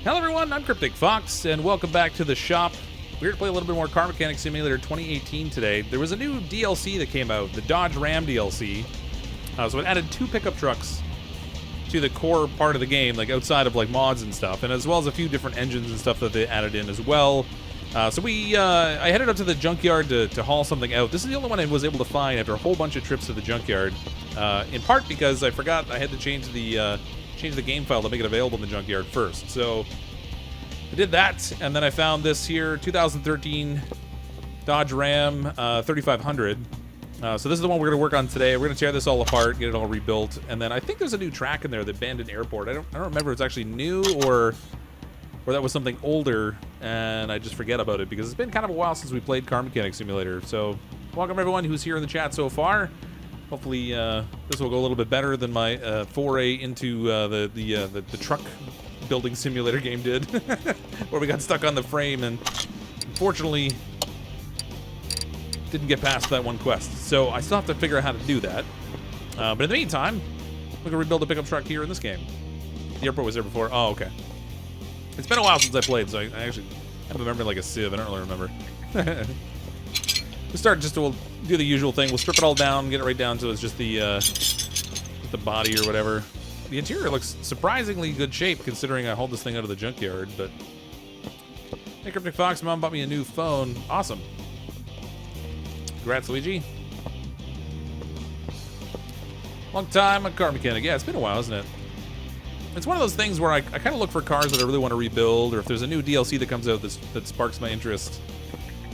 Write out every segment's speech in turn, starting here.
Hello everyone, I'm CrypticFox, and welcome back to the shop. We're here to play a little bit more Car Mechanic Simulator 2018 today. There was a new DLC that came out, the Dodge Ram DLC. So it added 2 pickup trucks to the core part of the game, like outside of like mods and stuff, and as well as a few different engines and stuff that they added in as well. I headed up to the junkyard to haul something out. This is the only one I was able to find after a whole bunch of trips to the junkyard, in part because I forgot I had to change the game file to make it available in the junkyard first. So I did that, and then I found this here 2013 Dodge Ram 3500. So this is the one we're going to work on today. We're going to tear this all apart, get it all rebuilt, and then I think there's a new track in there, the Abandoned Airport. I don't remember if it's actually new or that was something older, and I just forget about it because it's been kind of a while since we played Car Mechanic Simulator. So welcome everyone who's here in the chat so far. Hopefully this will go a little bit better than my foray into the truck building simulator game did, where we got stuck on the frame and unfortunately didn't get past that one quest. So I still have to figure out how to do that. But in the meantime, we can rebuild a pickup truck here in this game. The airport was there before. Oh, okay. It's been a while since I played, so I actually have a memory like a sieve. I don't really remember. We'll start just to do the usual thing. We'll strip it all down, get it right down to it's just the body or whatever. The interior looks surprisingly good shape considering I hauled this thing out of the junkyard. But hey, CrypticFox, Mom bought me a new phone. Awesome. Congrats, Luigi. Long time on Car Mechanic. Yeah, it's been a while, isn't it? It's one of those things where I kind of look for cars that I really want to rebuild, or if there's a new DLC that comes out that sparks my interest,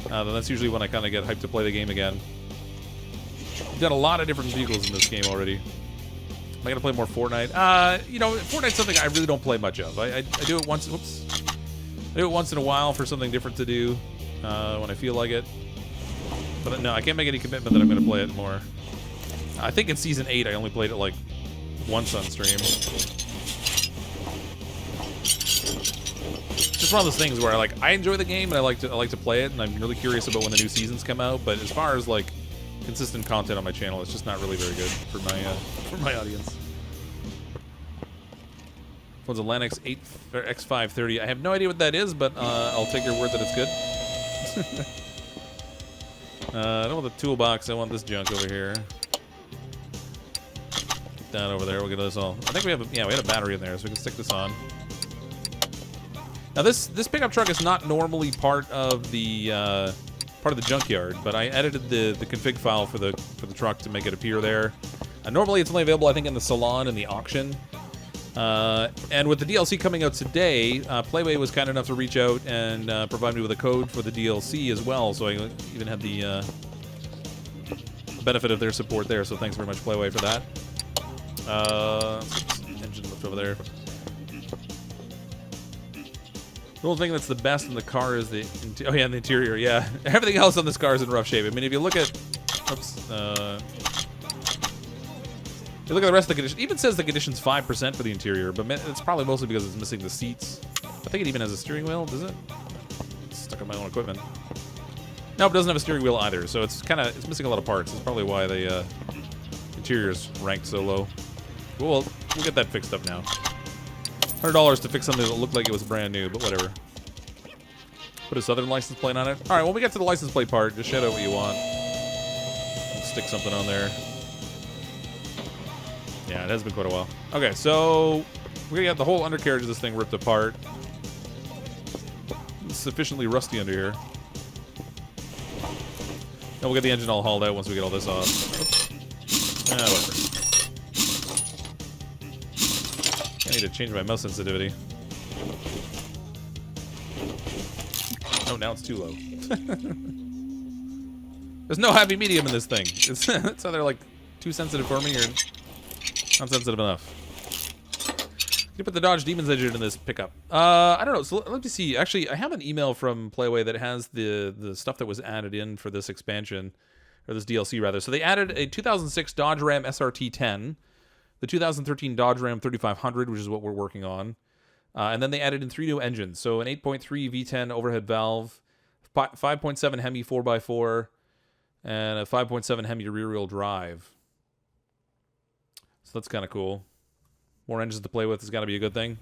then that's usually when I kind of get hyped to play the game again. We've done a lot of different vehicles in this game already. Am I going to play more Fortnite? You know, Fortnite's something I really don't play much of. I do it once. Whoops. I do it once in a while for something different to do when I feel like it. But no, I can't make any commitment that I'm going to play it more. I think in Season 8 I only played it like once on stream. Just one of those things where I enjoy the game and I like to play it, and I'm really curious about when the new seasons come out. But as far as like consistent content on my channel, it's just not really very good for my audience. One's a Lennox X530. I have no idea what that is, but I'll take your word that it's good. I don't want the toolbox. I want this junk over here. Get that over there. We'll get this all. I think we have we had a battery in there, so we can stick this on. Now this pickup truck is not normally part of the junkyard, but I edited the config file for the truck to make it appear there. Normally it's only available, I think, in the salon and the auction. And with the DLC coming out today, Playway was kind enough to reach out and provide me with a code for the DLC as well, so I even had the benefit of their support there. So thanks very much, Playway, for that. Engine left over there. The only thing that's the best in the car is the interior. Yeah, everything else on this car is in rough shape. I mean, if you look at, you look at the rest of the condition. It even says the condition's 5% for the interior, but it's probably mostly because it's missing the seats. I think it even has a steering wheel. Does it? It's stuck on my own equipment. Nope, it doesn't have a steering wheel either. So it's missing a lot of parts. That's probably why the interior is ranked so low. We'll get that fixed up now. $100 to fix something that looked like it was brand new, but whatever. Put a Southern license plate on it. All right, when we get to the license plate part, just shout out what you want. Stick something on there. Yeah, it has been quite a while. Okay, so we're gonna get the whole undercarriage of this thing ripped apart. It's sufficiently rusty under here. And we'll get the engine all hauled out once we get all this off. Oops. Whatever. I need to change my mouse sensitivity. Oh, now it's too low. There's no happy medium in this thing. It's either like too sensitive for me or not sensitive enough. You put the Dodge Demon's engine in this pickup. I don't know. So let me see. Actually, I have an email from Playway that has the stuff that was added in for this expansion, or this DLC rather. So they added a 2006 Dodge Ram SRT10, the 2013 Dodge Ram 3500, which is what we're working on, and then they added in 3 new engines. So an 8.3 V10 overhead valve, 5.7 Hemi 4x4, and a 5.7 Hemi rear-wheel drive. So that's kind of cool. More engines to play with has got to be a good thing.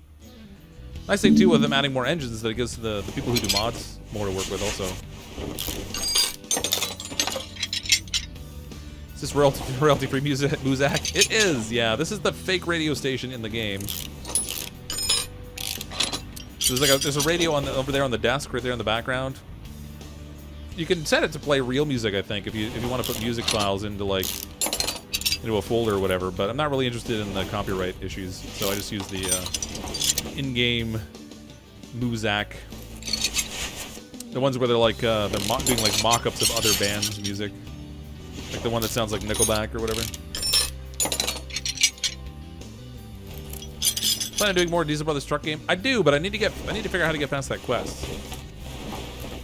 Nice thing too with them adding more engines is that it gives the people who do mods more to work with also. Is this royalty-free Muzak? It is, yeah. This is the fake radio station in the game. So there's a radio over there on the desk, right there in the background. You can set it to play real music, I think, if you want to put music files into like into a folder or whatever. But I'm not really interested in the copyright issues, so I just use the in-game Muzak. The ones where they're like doing like mock-ups of other bands' music. Like the one that sounds like Nickelback or whatever. Plan on doing more Diesel Brothers truck game? I do, but I need to figure out how to get past that quest.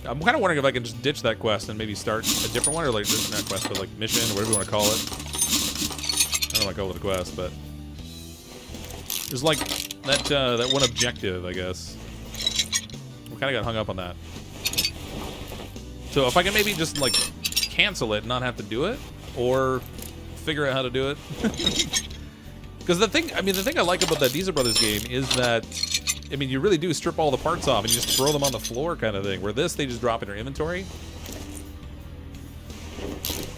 I'm kind of wondering if I can just ditch that quest and maybe start a different one, or like not quest, but like mission, or whatever you want to call it. I don't want to call it a quest, but there's like that one objective, I guess. We kind of got hung up on that. So if I can maybe just like cancel it and not have to do it, or figure out how to do it. Because the thing I like about that Diesel Brothers game is that, I mean, you really do strip all the parts off and you just throw them on the floor kind of thing, where this, they just drop in your inventory.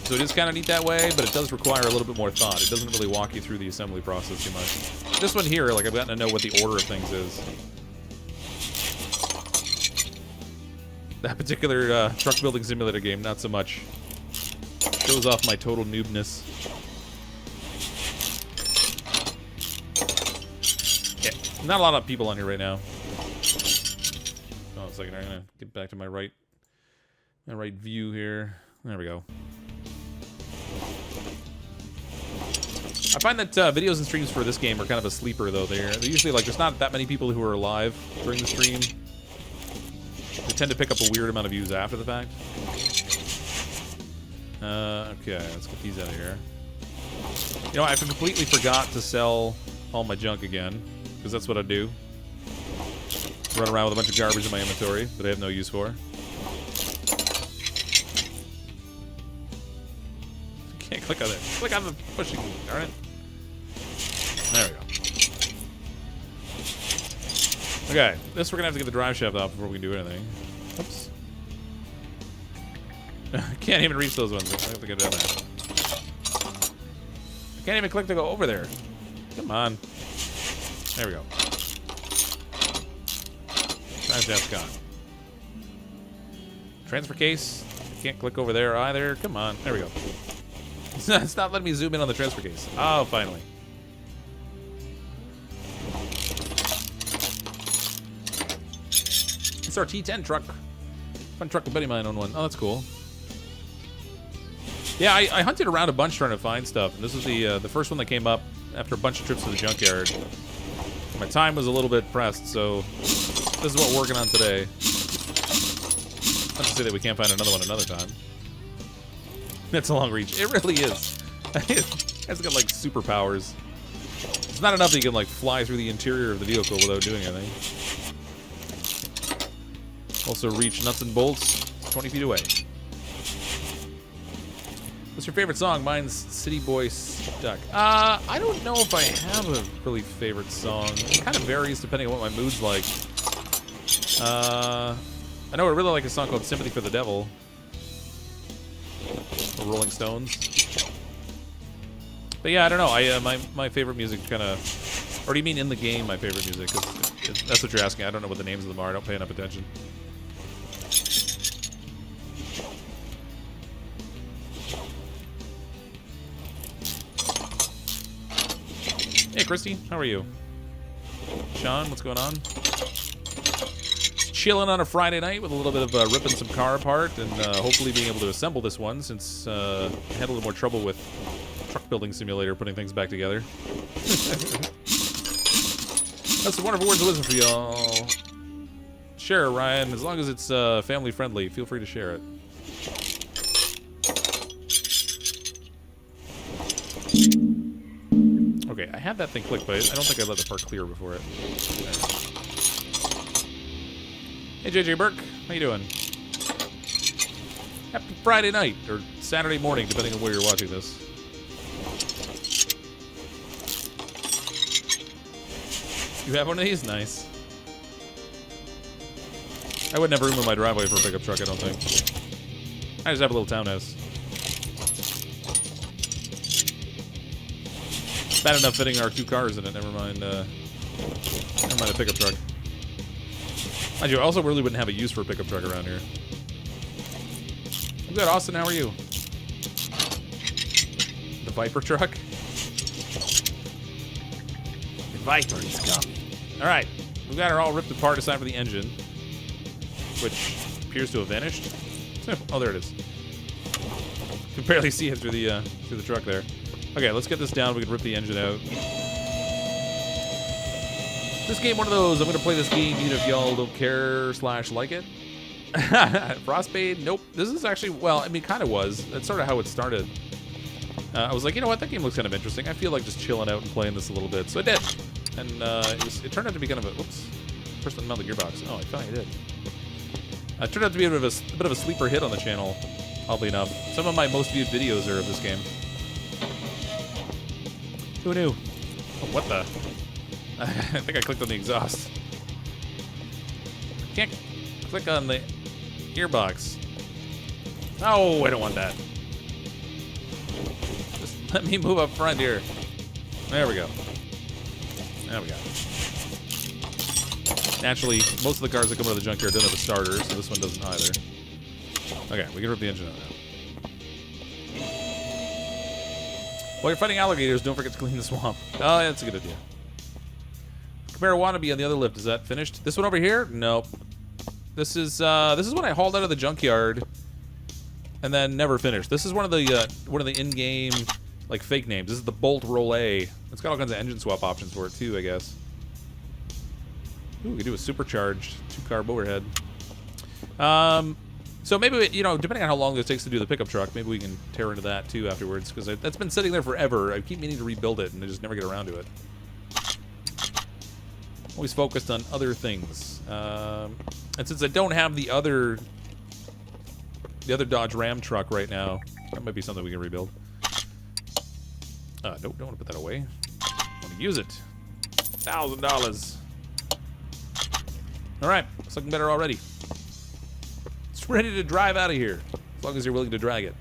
So it is kind of neat that way, but it does require a little bit more thought. It doesn't really walk you through the assembly process too much. This one here, like, I've gotten to know what the order of things is. That particular truck building simulator game, not so much. Shows off my total noobness. Yeah, not a lot of people on here right now. Oh, a second, I'm gonna get back to my right view here. There we go. I find that videos and streams for this game are kind of a sleeper, though. They're usually like, there's not that many people who are alive during the stream. They tend to pick up a weird amount of views after the fact. Okay, let's get these out of here. You know, I completely forgot to sell all my junk again, because that's what I do. Run around with a bunch of garbage in my inventory that I have no use for. Can't click on it. Click on the pushing key, alright? There we go. Okay, this we're gonna have to get the drive shaft off before we can do anything. Oops. I can't even reach those ones. I have to get down there. I can't even click to go over there. Come on. There we go. Drive shaft's gone. Transfer case. I can't click over there either. Come on. There we go. It's not letting me zoom in on the transfer case. Oh, finally. It's our T10 truck. Fun truck, a buddy of mine owned one. Oh, that's cool. Yeah, I hunted around a bunch trying to find stuff, and this was the first one that came up after a bunch of trips to the junkyard. My time was a little bit pressed, so this is what we're working on today. Not to say that we can't find another one another time. That's a long reach. It really is. It's got like superpowers. It's not enough that you can like fly through the interior of the vehicle without doing anything. Also reach nuts and bolts 20 feet away. What's your favorite song? Mine's City Boy Stuck. I don't know if I have a really favorite song. It kind of varies depending on what my mood's like. I know I really like a song called Sympathy for the Devil. Or Rolling Stones. But yeah, I don't know. My favorite music kind of... Or do you mean in the game, my favorite music? 'Cause that's what you're asking. I don't know what the names of them are. I don't pay enough attention. Hey, Christy. How are you? Sean, what's going on? Chilling on a Friday night with a little bit of ripping some car apart and hopefully being able to assemble this one, since I had a little more trouble with Truck Building Simulator putting things back together. That's some wonderful words of wisdom for y'all. Share it, Ryan. As long as it's family friendly, feel free to share it. Okay, I had that thing clicked, but I don't think I let the part clear before it. Hey, JJ Burke, how you doing? Happy Friday night, or Saturday morning, depending on where you're watching this. You have one of these? Nice. I wouldn't have room in my driveway for a pickup truck, I don't think. I just have a little townhouse. Bad enough fitting our 2 cars in it, never mind a pickup truck. Mind you, I also really wouldn't have a use for a pickup truck around here. I'm good, Austin, how are you? The Viper truck? The Viper is coming. Alright, we've got her all ripped apart aside for the engine, which appears to have vanished. Oh, there it is. You can barely see it through the truck there. Okay, let's get this down. We can rip the engine out. This game, one of those. I'm going to play this game even if y'all don't care / like it. Frostbane? Nope. This is actually, well, I mean, kind of was. That's sort of how it started. I was like, you know what? That game looks kind of interesting. I feel like just chilling out and playing this a little bit. So I did. And it turned out to be kind of a, whoops. First time I the gearbox. Oh, I finally did. It turned out to be a bit of a sleeper hit on the channel, oddly enough. Some of my most viewed videos are of this game. Who knew? Oh, what the? I think I clicked on the exhaust. I can't click on the gearbox. Oh, I don't want that. Just let me move up front here. There we go. There we go. Naturally, most of the cars that come out of the junkyard don't have a starter, so this one doesn't either. Okay, we can rip the engine out now. While you're fighting alligators, don't forget to clean the swamp. Oh, yeah, that's a good idea. Camaro Wannabe on the other lift. Is that finished? This one over here? Nope. This is what I hauled out of the junkyard and then never finished. This is one of the in-game like fake names. This is the Bolt Rollet. It's got all kinds of engine swap options for it too, I guess. Ooh, we could do a supercharged 2-carb overhead. So maybe, you know, depending on how long this takes to do the pickup truck, maybe we can tear into that too afterwards, because that's been sitting there forever. I keep meaning to rebuild it, and I just never get around to it. Always focused on other things. And since I don't have the other Dodge Ram truck right now, that might be something we can rebuild. Nope, don't want to put that away. I want to use it. $1,000. All right, it's looking better already. It's ready to drive out of here, as long as you're willing to drag it.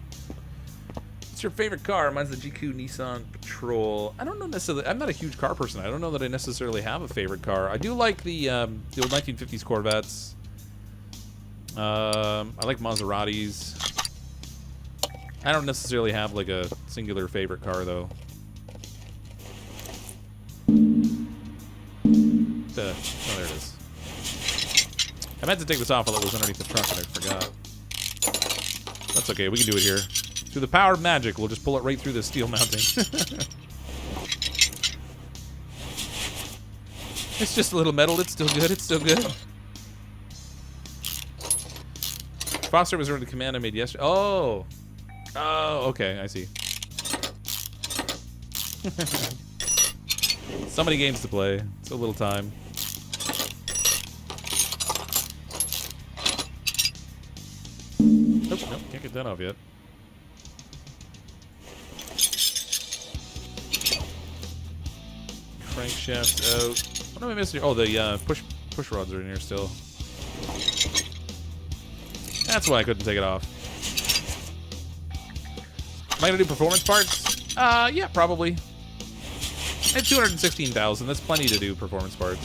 What's your favorite car? Mine's the GQ Nissan Patrol. I don't know necessarily. I'm not a huge car person. I don't know that I necessarily have a favorite car. I do like the old 1950s Corvettes. I like Maseratis. I don't necessarily have like a singular favorite car though. Oh, there it is. I meant to take this off while it was underneath the truck, and I forgot. That's okay, we can do it here. Through the power of magic, we'll just pull it right through the steel mounting. It's just a little metal, it's still good, it's still good. Foster was running the command I made yesterday. Oh! Oh, okay, I see. So many games to play, so little time. Nope, can't get that off yet. Crankshaft's out. What am I missing here? Oh, the push rods are in here still. That's why I couldn't take it off. Am I gonna do performance parts? Yeah, probably. I have 216,000. That's plenty to do performance parts.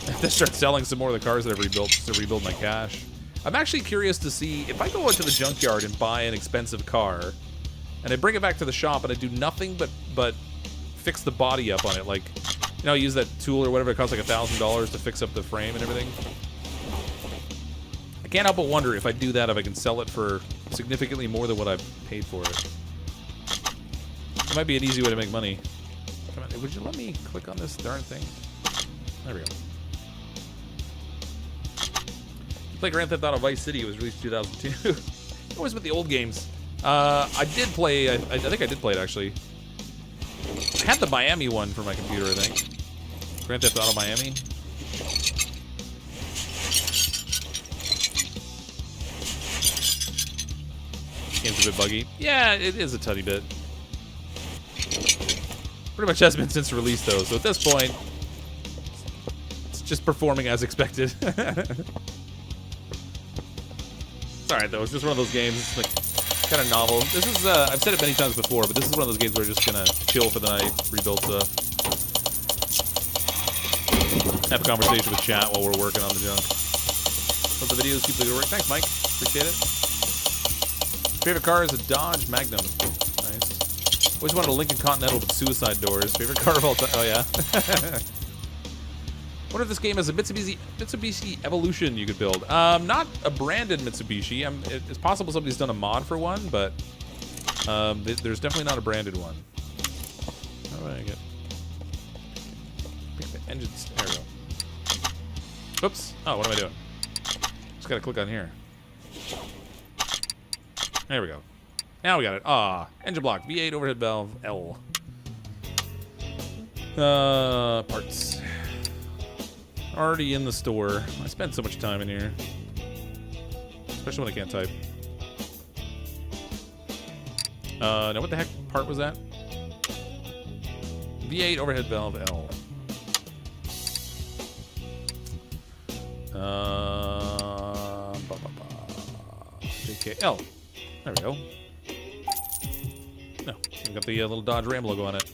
I have to start selling some more of the cars that I've rebuilt just to rebuild my cash. I'm actually curious to see if I go into the junkyard and buy an expensive car, and I bring it back to the shop and I do nothing but fix the body up on it. Like, you know, I use that tool or whatever. It costs like $1,000 to fix up the frame and everything. I can't help but wonder if I do that, if I can sell it for significantly more than what I've paid for it. It might be an easy way to make money. Come on, would you let me click on this darn thing? There we go. Play Grand Theft Auto Vice City. It was released in 2002. Always with the old games. I did play. I think I did play it actually. I had the Miami one for my computer. I think Grand Theft Auto Miami. Game's a bit buggy. Yeah, it is a tiny bit. Pretty much has been since release though. So at this point, it's Just performing as expected. It's alright though, it's just one of those games, it's like kind of novel. This is, I've said it many times before, but this is one of those games where we're just gonna chill for the night, rebuild stuff. Have a conversation with chat while we're working on the junk. Hope the videos keep the good work. Thanks, Mike. Appreciate it. Favorite car is a Dodge Magnum. Nice. Always wanted a Lincoln Continental with suicide doors. Favorite car of all time. Oh, yeah. Wonder if this game has a Mitsubishi Evolution you could build. Not a branded Mitsubishi. It's possible somebody's done a mod for one, but there's definitely not a branded one. How do I get... Pick the engines. There we go. Oops. Oh, what am I doing? Just gotta click on here. There we go. Now we got it. Ah, engine block, V8 overhead valve, L. Parts. Already in the store. I spent so much time in here. Especially when I can't type. Now what the heck part was that? V8 overhead valve, L. JKL. There we go. No, we got the little Dodge Ram logo on it.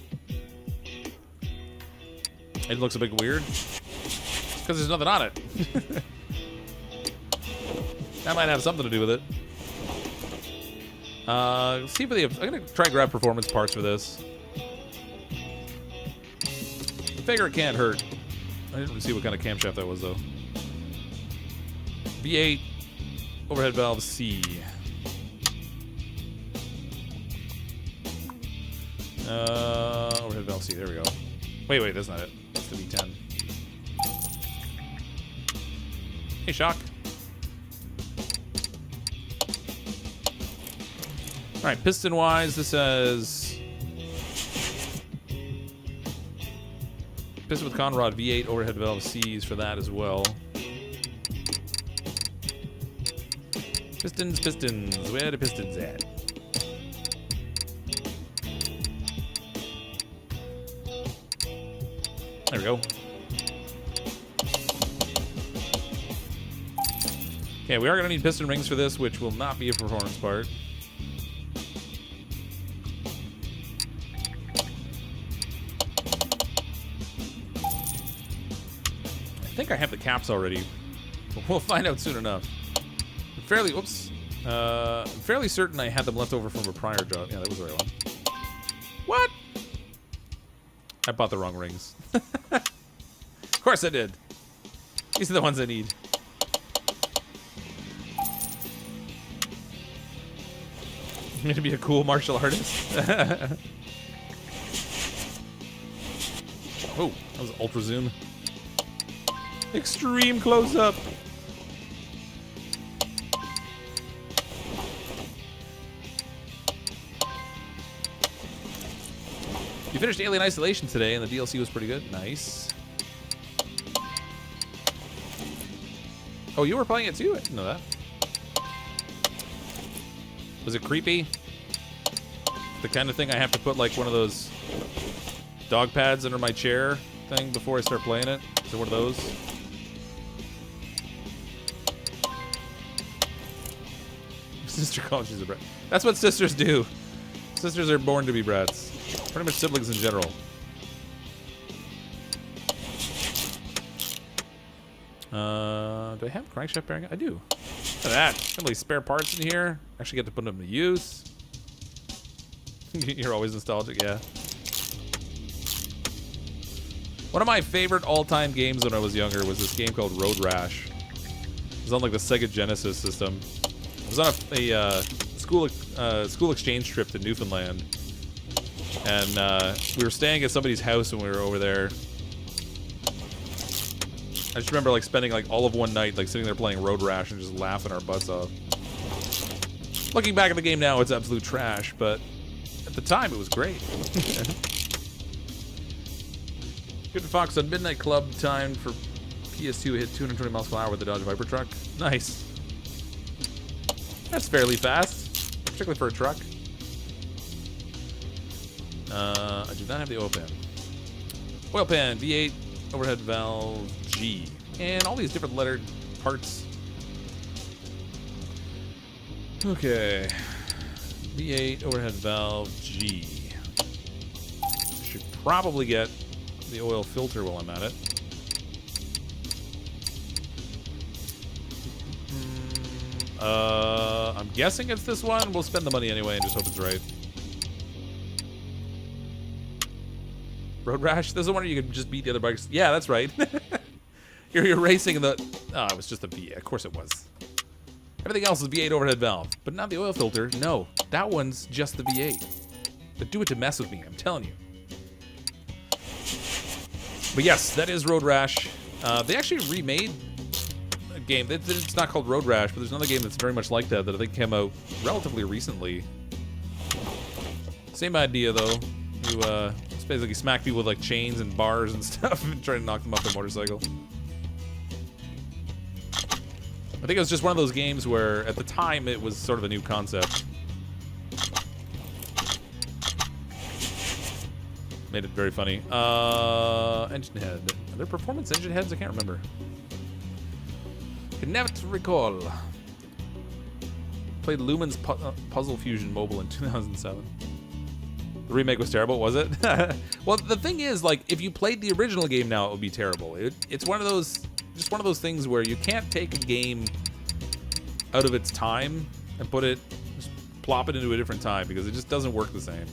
It looks a bit weird because there's nothing on it. That might have something to do with it. Let's see for the. I'm gonna try and grab performance parts for this. I figure it can't hurt. I didn't see what kind of camshaft that was though. V8 overhead valve C. Overhead valve C. There we go. Wait, that's not it. That's the V10. Hey, Shock. All right, piston-wise, this says piston with Conrod V8 overhead valve C's for that as well. Pistons. Where are the pistons at? There we go. Okay, we are going to need piston rings for this, which will not be a performance part. I think I have the caps already, but we'll find out soon enough. I'm fairly certain I had them left over from a prior job. Yeah, that was the right one. What? I bought the wrong rings. Of course I did. These are the ones I need. I'm gonna be a cool martial artist. Oh, that was ultra zoom. Extreme close up. You finished Alien Isolation today, and the DLC was pretty good. Nice. Oh, you were playing it too? I didn't know that. Was it creepy? The kind of thing I have to put like one of those dog pads under my chair thing before I start playing it? Is it one of those? Sister calls she's a brat. That's what sisters do. Sisters are born to be brats. Pretty much siblings in general. Do I have crankshaft bearing? I do. Look at that. Got spare parts in here. Actually get to put them to use. You're always nostalgic, yeah. One of my favorite all-time games when I was younger was this game called Road Rash. It was on like the Sega Genesis system. It was on a school exchange trip to Newfoundland. And we were staying at somebody's house when we were over there. I just remember like spending like all of one night like sitting there playing Road Rash and just laughing our butts off. Looking back at the game now, it's absolute trash, but at the time it was great. CrypticFox on Midnight Club time for PS2 hit 220 miles per hour with the Dodge Viper truck. Nice. That's fairly fast, particularly for a truck. I do not have the oil pan. Oil pan, V8, overhead valve G. And all these different lettered parts. Okay. V8 overhead valve G. Should probably get the oil filter while I'm at it. I'm guessing it's this one. We'll spend the money anyway and just hope it's right. Road Rash? This is one where you can just beat the other bikes. Yeah, that's right. you're racing in the... Oh, it was just a V8. Of course it was. Everything else is V8 overhead valve, but not the oil filter. No, that one's just the V8. But do it to mess with me, I'm telling you. But yes, that is Road Rash. They actually remade a game. It's not called Road Rash, but there's another game that's very much like that I think came out relatively recently. Same idea, though. You just basically smack people with like chains and bars and stuff and try to knock them off their motorcycle. I think it was just one of those games where, at the time, it was sort of a new concept. Made it very funny. Engine head. Are there performance engine heads? I can't remember. Can never recall. Played Lumen's Puzzle Fusion Mobile in 2007. The remake was terrible, was it? Well, the thing is, like, if you played the original game now, it would be terrible. It's one of those, just one of those things where you can't take a game out of its time and just plop it into a different time because it just doesn't work the same.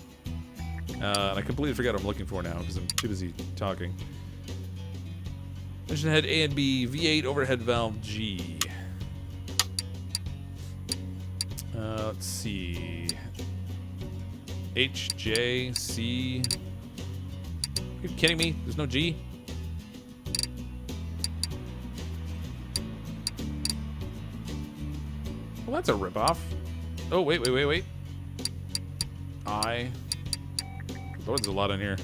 And I completely forget what I'm looking for now because I'm too busy talking. Engine head A and B, V8 overhead valve G. Let's see. H, J, C. Are you kidding me? There's no G? Well, that's a ripoff. Oh, wait. I. Oh, there's a lot in here.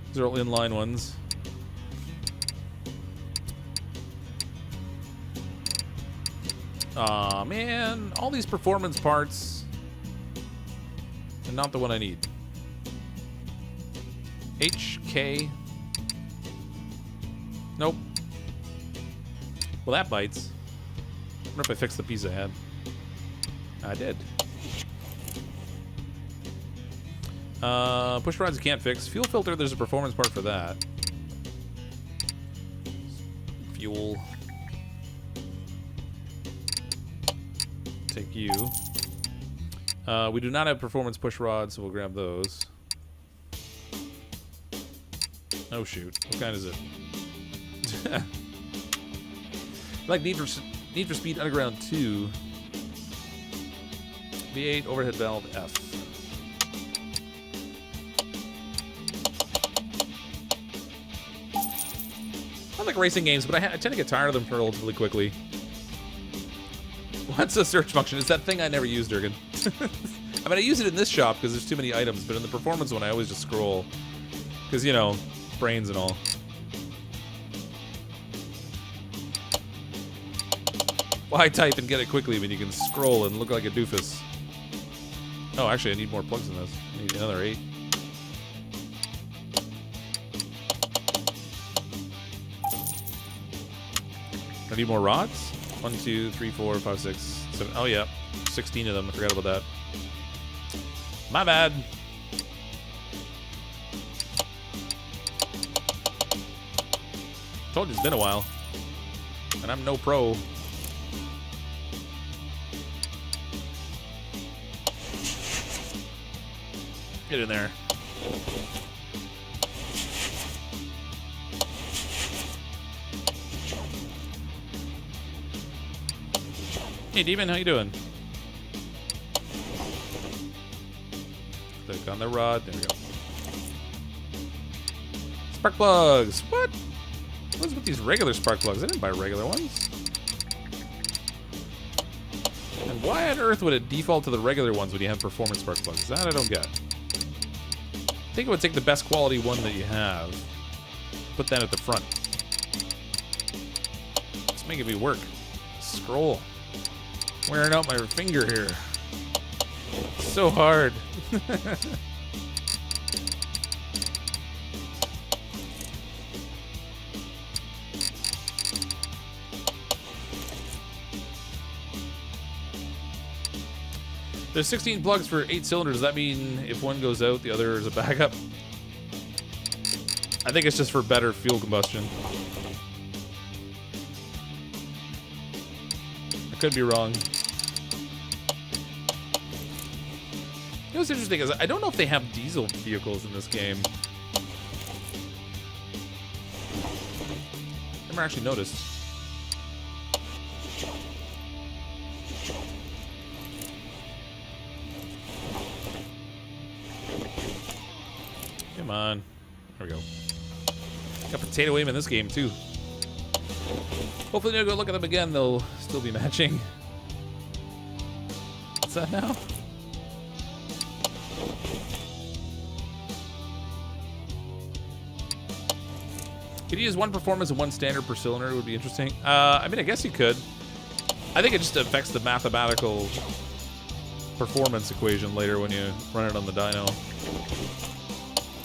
These are all inline ones. Aw, man. All these performance parts. And not the one I need. H, K. Nope. Well, that bites. I wonder if I fixed the piece I had. I did. Push rods you can't fix. Fuel filter, there's a performance part for that. Fuel. Take you. We do not have performance push rods, so we'll grab those. Oh shoot. What kind is it? Like Need for Speed Underground 2. V8 overhead valve F. I like racing games, but I tend to get tired of them relatively quickly. What's a search function? It's that thing I never used, Durgan. I mean, I use it in this shop because there's too many items, but in the performance one, I always just scroll. Because, you know, brains and all. Why type and get it quickly when you can scroll and look like a doofus? Oh, actually, I need more plugs in this. I need another 8. I need more rods? 1, 2, 3, 4, 5, 6, 7. Oh, yeah. 16 of them. I forgot about that. My bad. Told you it's been a while. And I'm no pro. Get in there. Hey, Demon, how you doing? Click on the rod. There we go. Spark plugs. What? What's with these regular spark plugs? I didn't buy regular ones. And why on earth would it default to the regular ones when you have performance spark plugs? That I don't get. I think it would take the best quality one that you have. Put that at the front. It's making me work. Scroll. Wearing out my finger here. It's so hard. There's 16 plugs for 8 cylinders. Does that mean if one goes out, the other is a backup? I think it's just for better fuel combustion. I could be wrong. You know what's interesting is I don't know if they have diesel vehicles in this game. Never actually noticed. Come on. There we go. Got potato aim in this game too. Hopefully when I go look at them again, they'll still be matching. What's that now? Could you use one performance and one standard per cylinder? It would be interesting. I mean, I guess you could. I think it just affects the mathematical performance equation later when you run it on the dyno.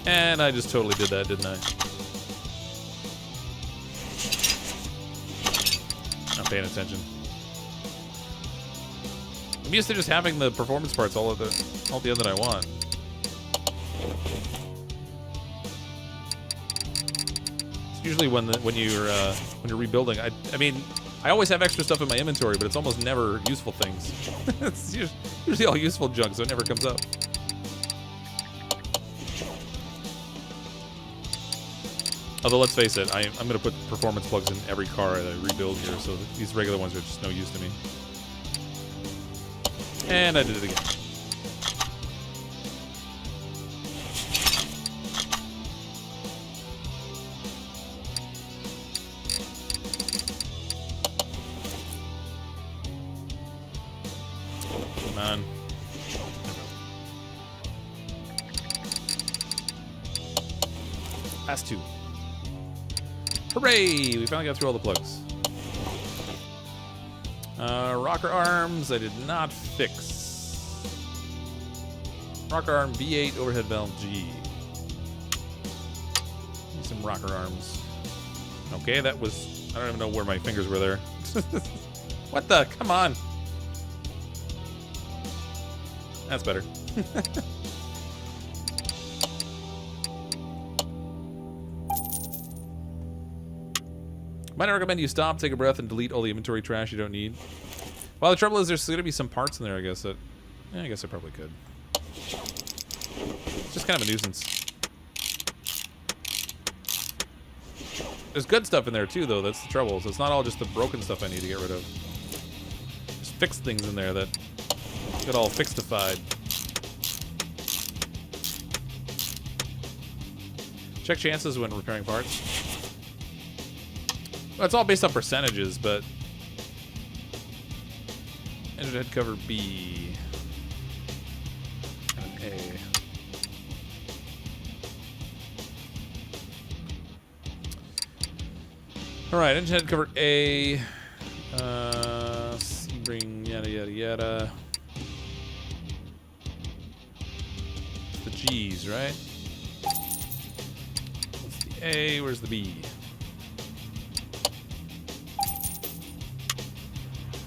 And I just totally did that, didn't I? Not paying attention. I'm used to just having the performance parts all at the end that I want. It's usually when you're rebuilding. I mean, I always have extra stuff in my inventory, but it's almost never useful things. It's usually all useful junk, so it never comes up. Although, let's face it, I'm going to put performance plugs in every car that I rebuild here, so these regular ones are just no use to me. And I did it again. Come on. Last two. Hooray! We finally got through all the plugs. Rocker arms, I did not fix. Rocker arm V8 overhead valve G. Need some rocker arms. Okay, that was... I don't even know where my fingers were there. What the? Come on. That's better. Might I recommend you stop, take a breath, and delete all the inventory trash you don't need. Well, the trouble is there's going to be some parts in there, I guess, that... Yeah, I guess I probably could. It's just kind of a nuisance. There's good stuff in there, too, though. That's the trouble. So it's not all just the broken stuff I need to get rid of. There's fixed things in there that get all fixtified. Check chances when repairing parts. Well, it's all based on percentages, but engine head cover B and an A. All right, engine head cover A. C-ring, yada yada yada. It's the G's, right? What's the A? Where's the B?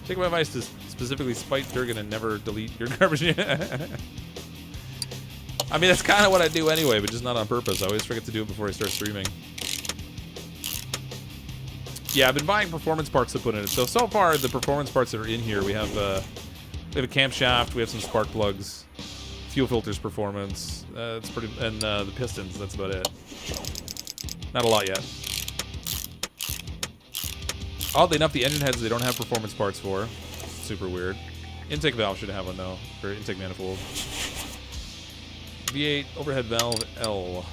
Take my advice to specifically spite Durgan and never delete your garbage. I mean, that's kind of what I do anyway, but just not on purpose. I always forget to do it before I start streaming. Yeah, I've been buying performance parts to put in it. So far, the performance parts that are in here, we have a camshaft, we have some spark plugs, fuel filters performance, it's pretty, and the pistons. That's about it. Not a lot yet. Oddly enough, the engine heads they don't have performance parts for. Super weird. Intake valve should have one though, or intake manifold. V8 overhead valve L.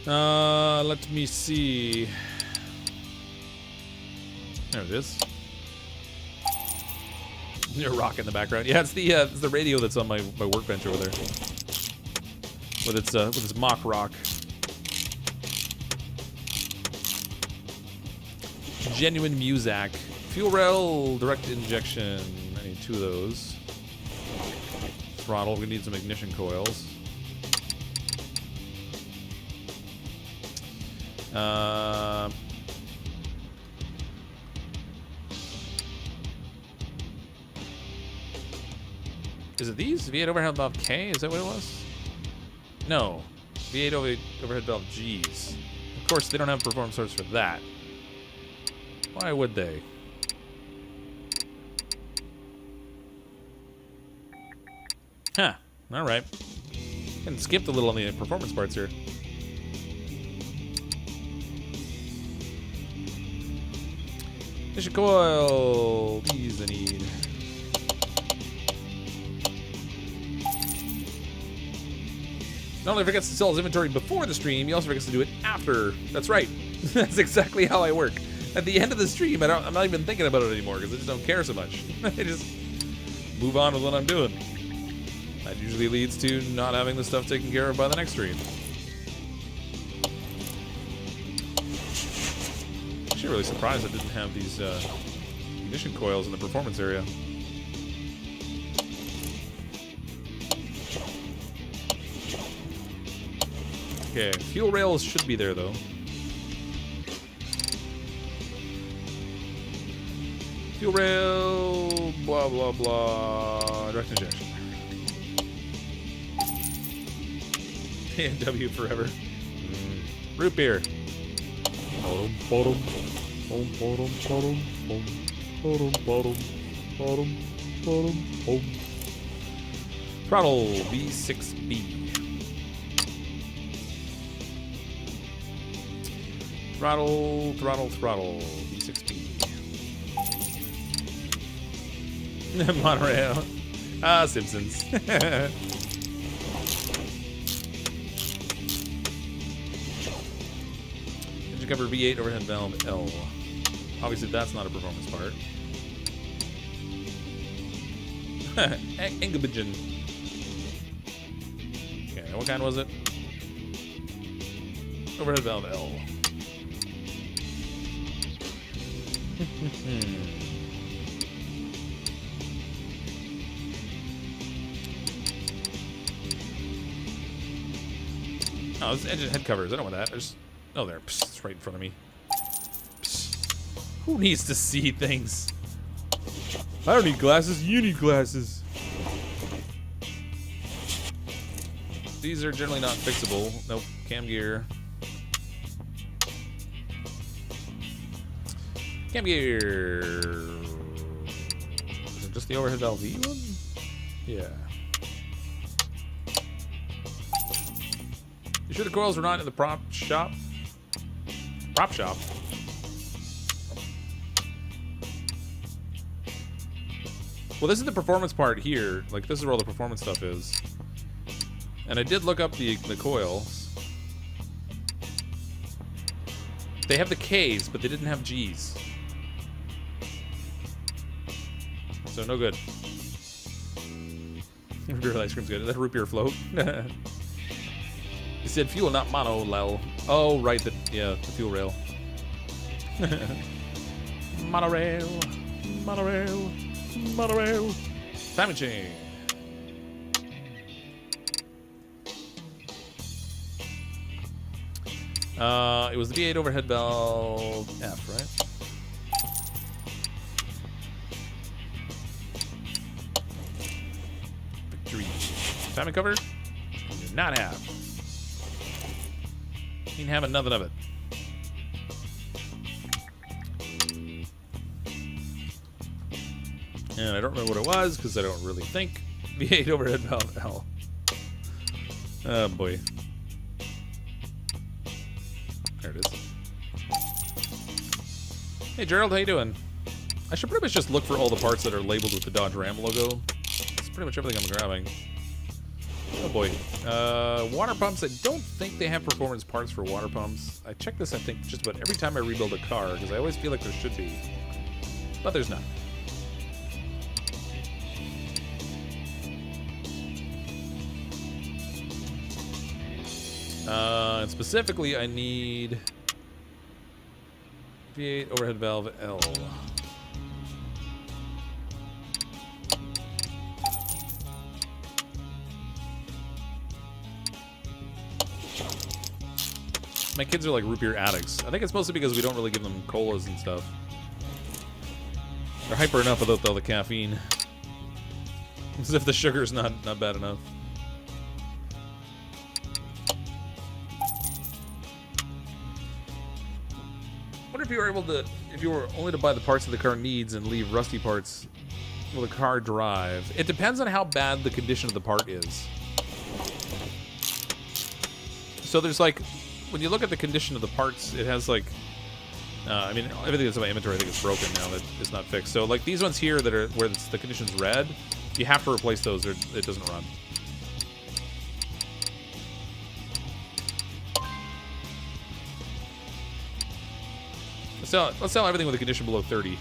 Let me see. There it is. There's a rock in the background. Yeah, it's the radio that's on my workbench over there. With its mock rock. Genuine Muzak. Fuel rail, direct injection. I need 2 of those. Throttle, we need some ignition coils. Is it these? V8 overhead valve K? Is that what it was? No. V8 overhead valve G's. Of course, they don't have performance parts for that. Why would they? Huh. Alright. And skipped a little on the performance parts here. Ignition coil. These I need. Not only forgets to sell his inventory before the stream, he also forgets to do it after. That's right. That's exactly how I work. At the end of the stream, I'm not even thinking about it anymore because I just don't care so much. I just move on with what I'm doing. That usually leads to not having the stuff taken care of by the next stream. Actually, really surprised I didn't have these ignition coils in the performance area. Okay, fuel rails should be there though. Fuel rail, blah blah blah, direct injection. A&W forever. Root beer. Throttle V6B. Throttle V6B. Monorail. Ah, Simpsons. Engine cover V8 overhead valve L. Obviously, that's not a performance part. Engelbigen. Okay, what kind was it? Overhead valve L. Oh, it's engine head covers. I don't want that. There's... Oh, there. Psst, it's right in front of me. Psst. Who needs to see things? I don't need glasses. You need glasses. These are generally not fixable. Nope. Cam gear. Cam gear. Is it just the overhead valve V one? Yeah. You sure the coils were not in the prop shop? Prop shop? Well, this is the performance part here. Like, this is where all the performance stuff is. And I did look up the coils. They have the Ks, but they didn't have Gs. So no good. Root beer ice cream's good. Is that a root beer float? He said fuel, not mono, lol. Oh, right. Yeah, the fuel rail. Monorail. Monorail. Monorail. Timing chain. It was the V8 overhead valve F, right? Victory. Timing cover? Do not have. Ain't having nothing of it. And I don't remember what it was because I don't really think. V8 overhead valve L. Oh boy. There it is. Hey Gerald, how you doing? I should pretty much just look for all the parts that are labeled with the Dodge Ram logo. That's pretty much everything I'm grabbing. Oh boy. Water pumps, I don't think they have performance parts for water pumps. I check this, I think, just about every time I rebuild a car, because I always feel like there should be. But there's not. And specifically, I need V8 overhead valve L. My kids are like root beer addicts. I think it's mostly because we don't really give them colas and stuff. They're hyper enough without all the caffeine. As if the sugar's not bad enough. Wonder if you were able to, if you were only to buy the parts that the car needs and leave rusty parts, will the car drive? It depends on how bad the condition of the part is. So there's like, when you look at the condition of the parts, it has like, I mean, everything that's in my inventory I think is broken now that it's not fixed. So like these ones here that are where the condition's red, you have to replace those or it doesn't run. Let's sell everything with a condition below 30.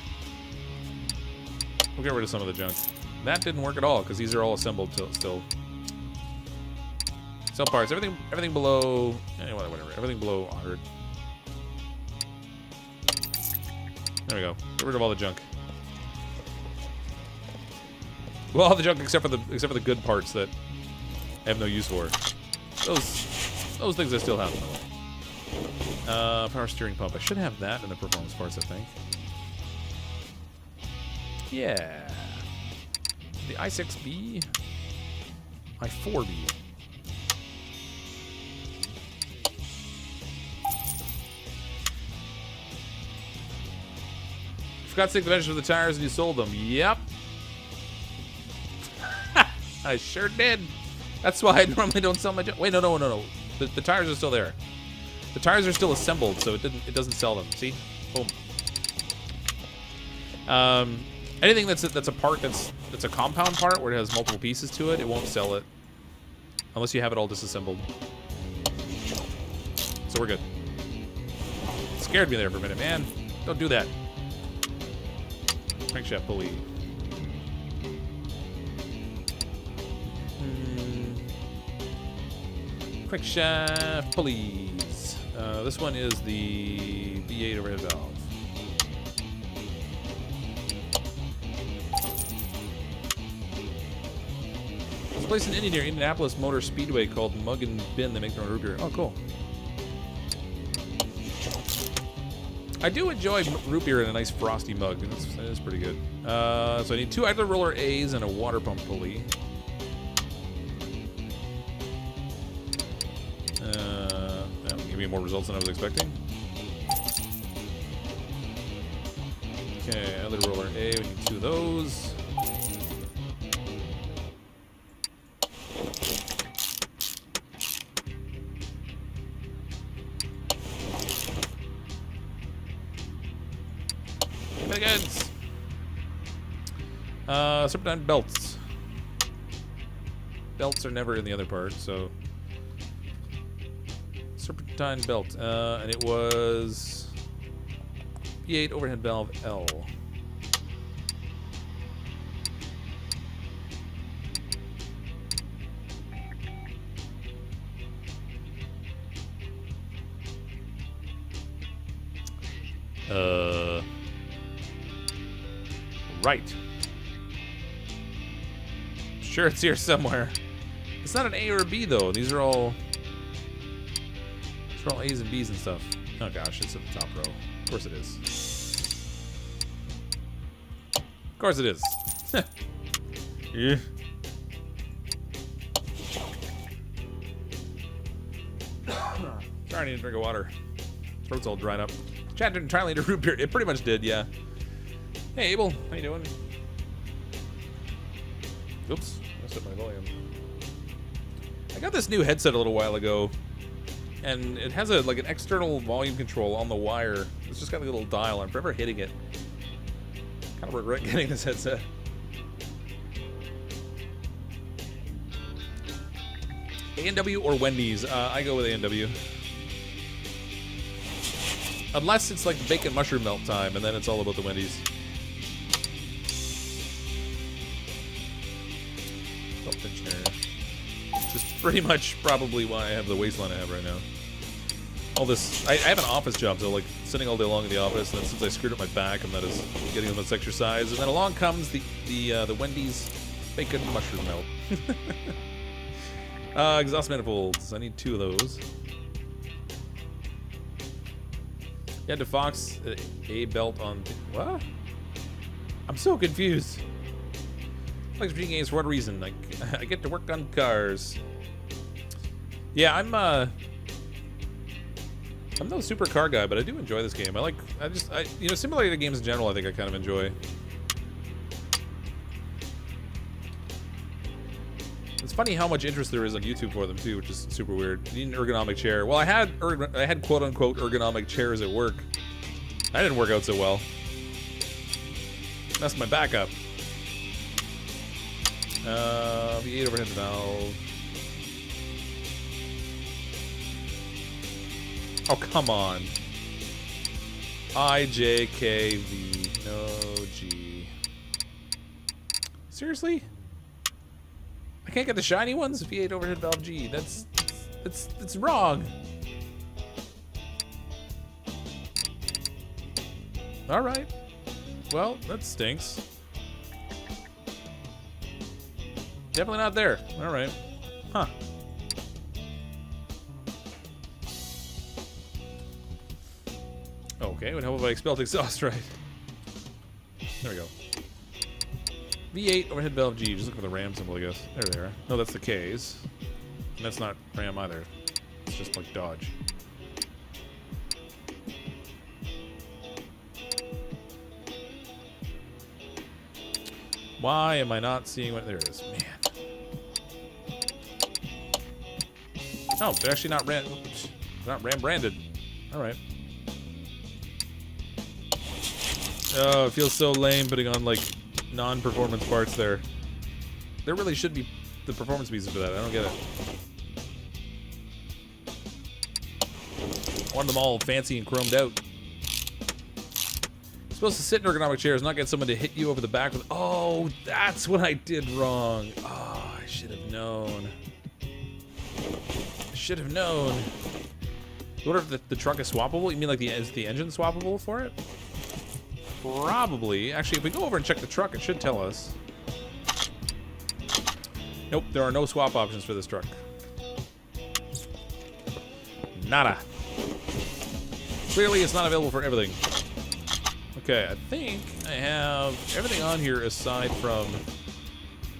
We'll get rid of some of the junk. That didn't work at all because these are all assembled still. Sell parts. Everything below. Whatever. Everything below 100. There we go. Get rid of all the junk. Well, all the junk except for the good parts that I have no use for. Those things I still have. Power steering pump. I should have that in the performance parts, I think. Yeah. The i6B. i4B. Forgot to take the measures of the tires and you sold them. Yep. I sure did. That's why I normally don't sell my... Wait, no. The tires are still there. The tires are still assembled, so it doesn't sell them. See? Boom. Anything that's a part that's a compound part where it has multiple pieces to it, it won't sell it unless you have it all disassembled. So we're good. It scared me there for a minute, man. Don't do that. Crankshaft pulley. Crankshaft pulleys. This one is the V8 overhead valve. There's a place in Indy near Indianapolis Motor Speedway called Mug and Bin. They make their own root beer. Oh, cool. I do enjoy root beer in a nice frosty mug. That is pretty good. So I need 2 idler roller A's and a water pump pulley. That'll give me more results than I was expecting. Okay, idler roller A. We need 2 of those. Goods. Serpentine belts. Belts are never in the other part, so serpentine belt, and it was V8 overhead valve L. Right. Sure, it's here somewhere. It's not an A or a B though. These are all A's and B's and stuff. Oh gosh, it's at the top row. Of course it is. Of course it is. Yeah. Sorry, I need a drink of water. Throat's all dried up. Chat didn't try to lead a root beer. It pretty much did, yeah. Hey, Abel. How you doing? Oops. I set my volume. I got this new headset a little while ago, and it has like an external volume control on the wire. It's just got like a little dial. I'm forever hitting it. Kind of regret getting this headset. A&W or Wendy's? I go with A&W. Unless it's like bacon mushroom melt time, and then it's all about the Wendy's. Which is pretty much probably why I have the waistline I have right now. All this, I have an office job, so like sitting all day long in the office, and then since I screwed up my back, I'm not as getting as much exercise, and then along comes the Wendy's bacon mushroom melt. Exhaust manifolds. I need 2 of those. You had to Fox a belt on. What? I'm so confused. Like video games for what reason? Like, I get to work on cars. Yeah, I'm no super car guy, but I do enjoy this game. You know, simulator games in general, I think I kind of enjoy. It's funny how much interest there is on YouTube for them too, which is super weird. You need an ergonomic chair. Well, I had quote unquote ergonomic chairs at work. That didn't work out so well. Messed my back up. V8 overhead valve. Oh, come on. IJKV. No G. Seriously? I can't get the shiny ones? V8 overhead valve G. That's wrong. Alright. Well, that stinks. Definitely not there. Alright. Huh. Okay, what help if I expelled exhaust right? There we go. V8 overhead valve G. Just look for the RAM symbol, I guess. There they are. No, that's the K's. And that's not RAM either. It's just like Dodge. Why am I not seeing what... There it is. Man. Oh, they're actually not RAM branded. Alright. Oh, it feels so lame putting on, like, non-performance parts there. There really should be the performance pieces for that. I don't get it. I want them all fancy and chromed out. You're supposed to sit in ergonomic chairs, not get someone to hit you over the back with... Oh, that's what I did wrong. Oh, I should have known. I should have known. What if the truck is swappable? You mean like is the engine swappable for it? Probably. Actually, if we go over and check the truck, it should tell us. Nope, there are no swap options for this truck. Nada. Clearly, it's not available for everything. Okay, I think I have everything on here aside from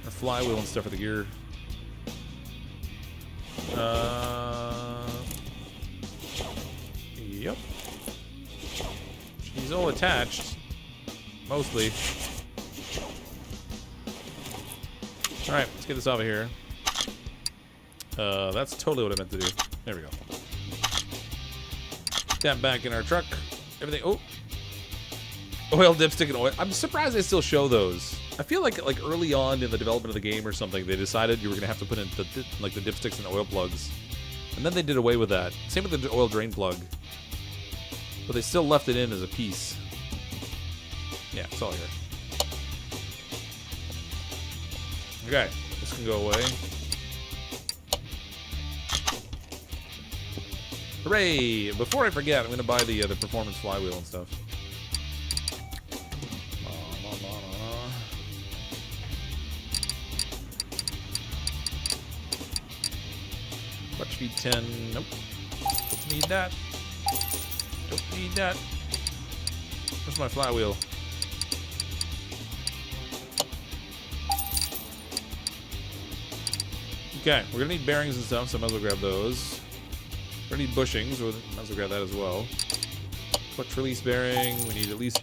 the flywheel and stuff for the gear. Yep. She's all attached. Mostly. Alright, let's get this out of here. That's totally what I meant to do. There we go. Put that back in our truck. Everything. Oh! Oil, dipstick, and oil. I'm surprised they still show those. I feel like early on in the development of the game or something, they decided you were going to have to put in the dipsticks and oil plugs. And then they did away with that. Same with the oil drain plug. But they still left it in as a piece. Yeah, it's all here. Okay, this can go away. Hooray! Before I forget, I'm going to buy the performance flywheel and stuff. Clutch speed 10. Nope. Don't need that. Don't need that. Where's my flywheel? Okay, we're gonna need bearings and stuff, so I might as well grab those. We're gonna need bushings, so might as well grab that as well. Clutch release bearing, we need at least...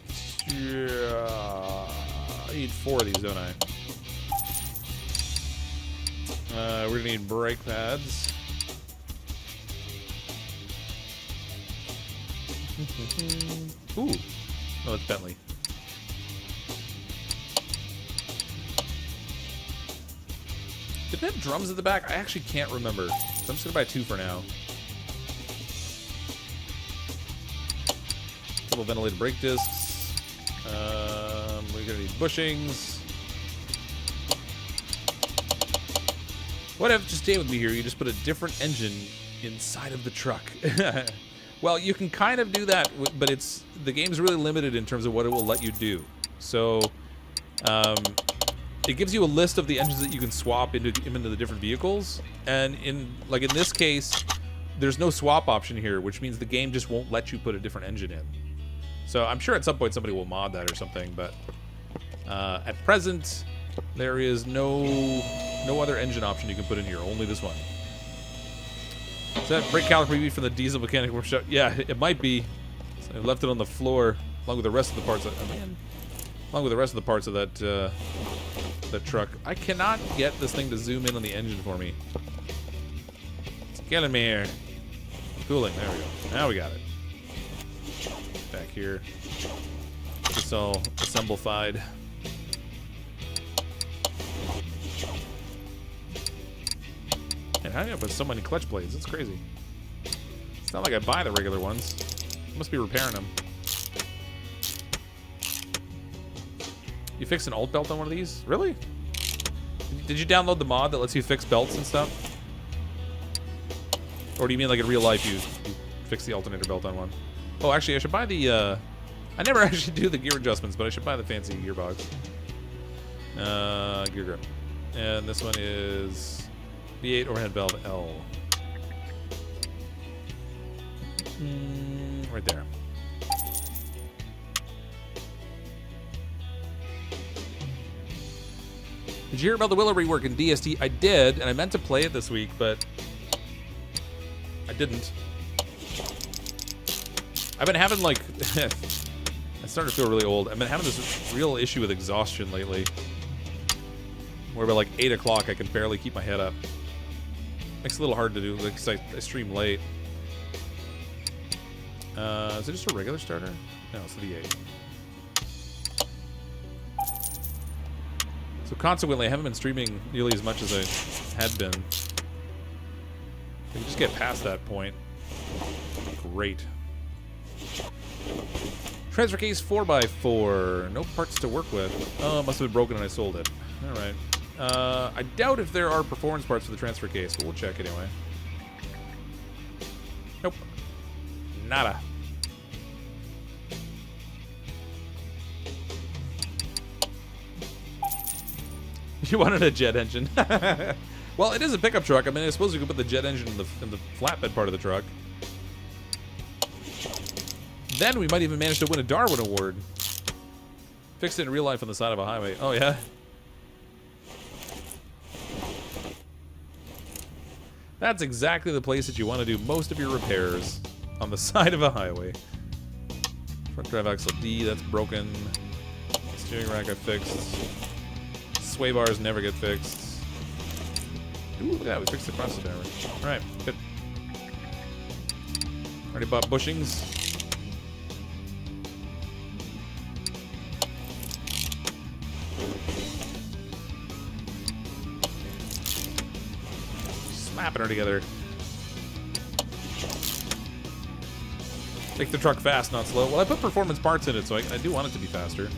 I need 4 of these, don't I? We're gonna need brake pads. Ooh. Oh, it's Bentley. Did it have drums at the back? I actually can't remember. So I'm just gonna buy 2 for now. Couple ventilated brake discs. We're gonna need bushings. What if, just stay with me here, you just put a different engine inside of the truck? Well, you can kind of do that, but the game's really limited in terms of what it will let you do. So, it gives you a list of the engines that you can swap into the different vehicles, and in this case, there's no swap option here, which means the game just won't let you put a different engine in. So I'm sure at some point somebody will mod that or something, but at present, There is no other engine option you can put in here. Only this one. Is that brake caliper maybe from the diesel mechanic workshop? Yeah, it might be. So I left it on the floor along with the rest of the parts. Along with the rest of the parts of that that truck. I cannot get this thing to zoom in on the engine for me. It's killing me here. Cooling. There we go. Now we got it. Back here. It's all assemblified. And how do you put so many clutch blades? It's crazy. It's not like I buy the regular ones. I must be repairing them. You fix an alt belt on one of these? Really? Did you download the mod that lets you fix belts and stuff? Or do you mean like in real life you fix the alternator belt on one? Oh, actually, I should buy the... I never actually do the gear adjustments, but I should buy the fancy gearbox. Gear grip. And this one is V8 overhead valve L. Right there. Did you hear about the Willow rework in DST? I did, and I meant to play it this week, but I didn't. I've been having like... I'm starting to feel really old. I've been having this real issue with exhaustion lately. Where by like 8 o'clock I can barely keep my head up. Makes it a little hard to do, like, 'cause I stream late. Is it just a regular starter? No, it's the V8. So consequently, I haven't been streaming nearly as much as I had been. If you just get past that point, great. Transfer case 4x4. No parts to work with. Oh, it must have been broken and I sold it. All right. I doubt if there are performance parts for the transfer case, but we'll check anyway. Nope. Nada. You wanted a jet engine. Well, it is a pickup truck. I mean, I suppose you could put the jet engine in the flatbed part of the truck. Then we might even manage to win a Darwin Award. Fixed it in real life on the side of a highway. Oh, yeah? That's exactly the place that you want to do most of your repairs. On the side of a highway. Front drive axle D, that's broken. Steering rack I fixed. Sway bars never get fixed. Ooh, look at that, we fixed the cross damage. Alright, good. Already bought bushings. Slapping her together. Make the truck fast, not slow. Well, I put performance parts in it, so I do want it to be faster.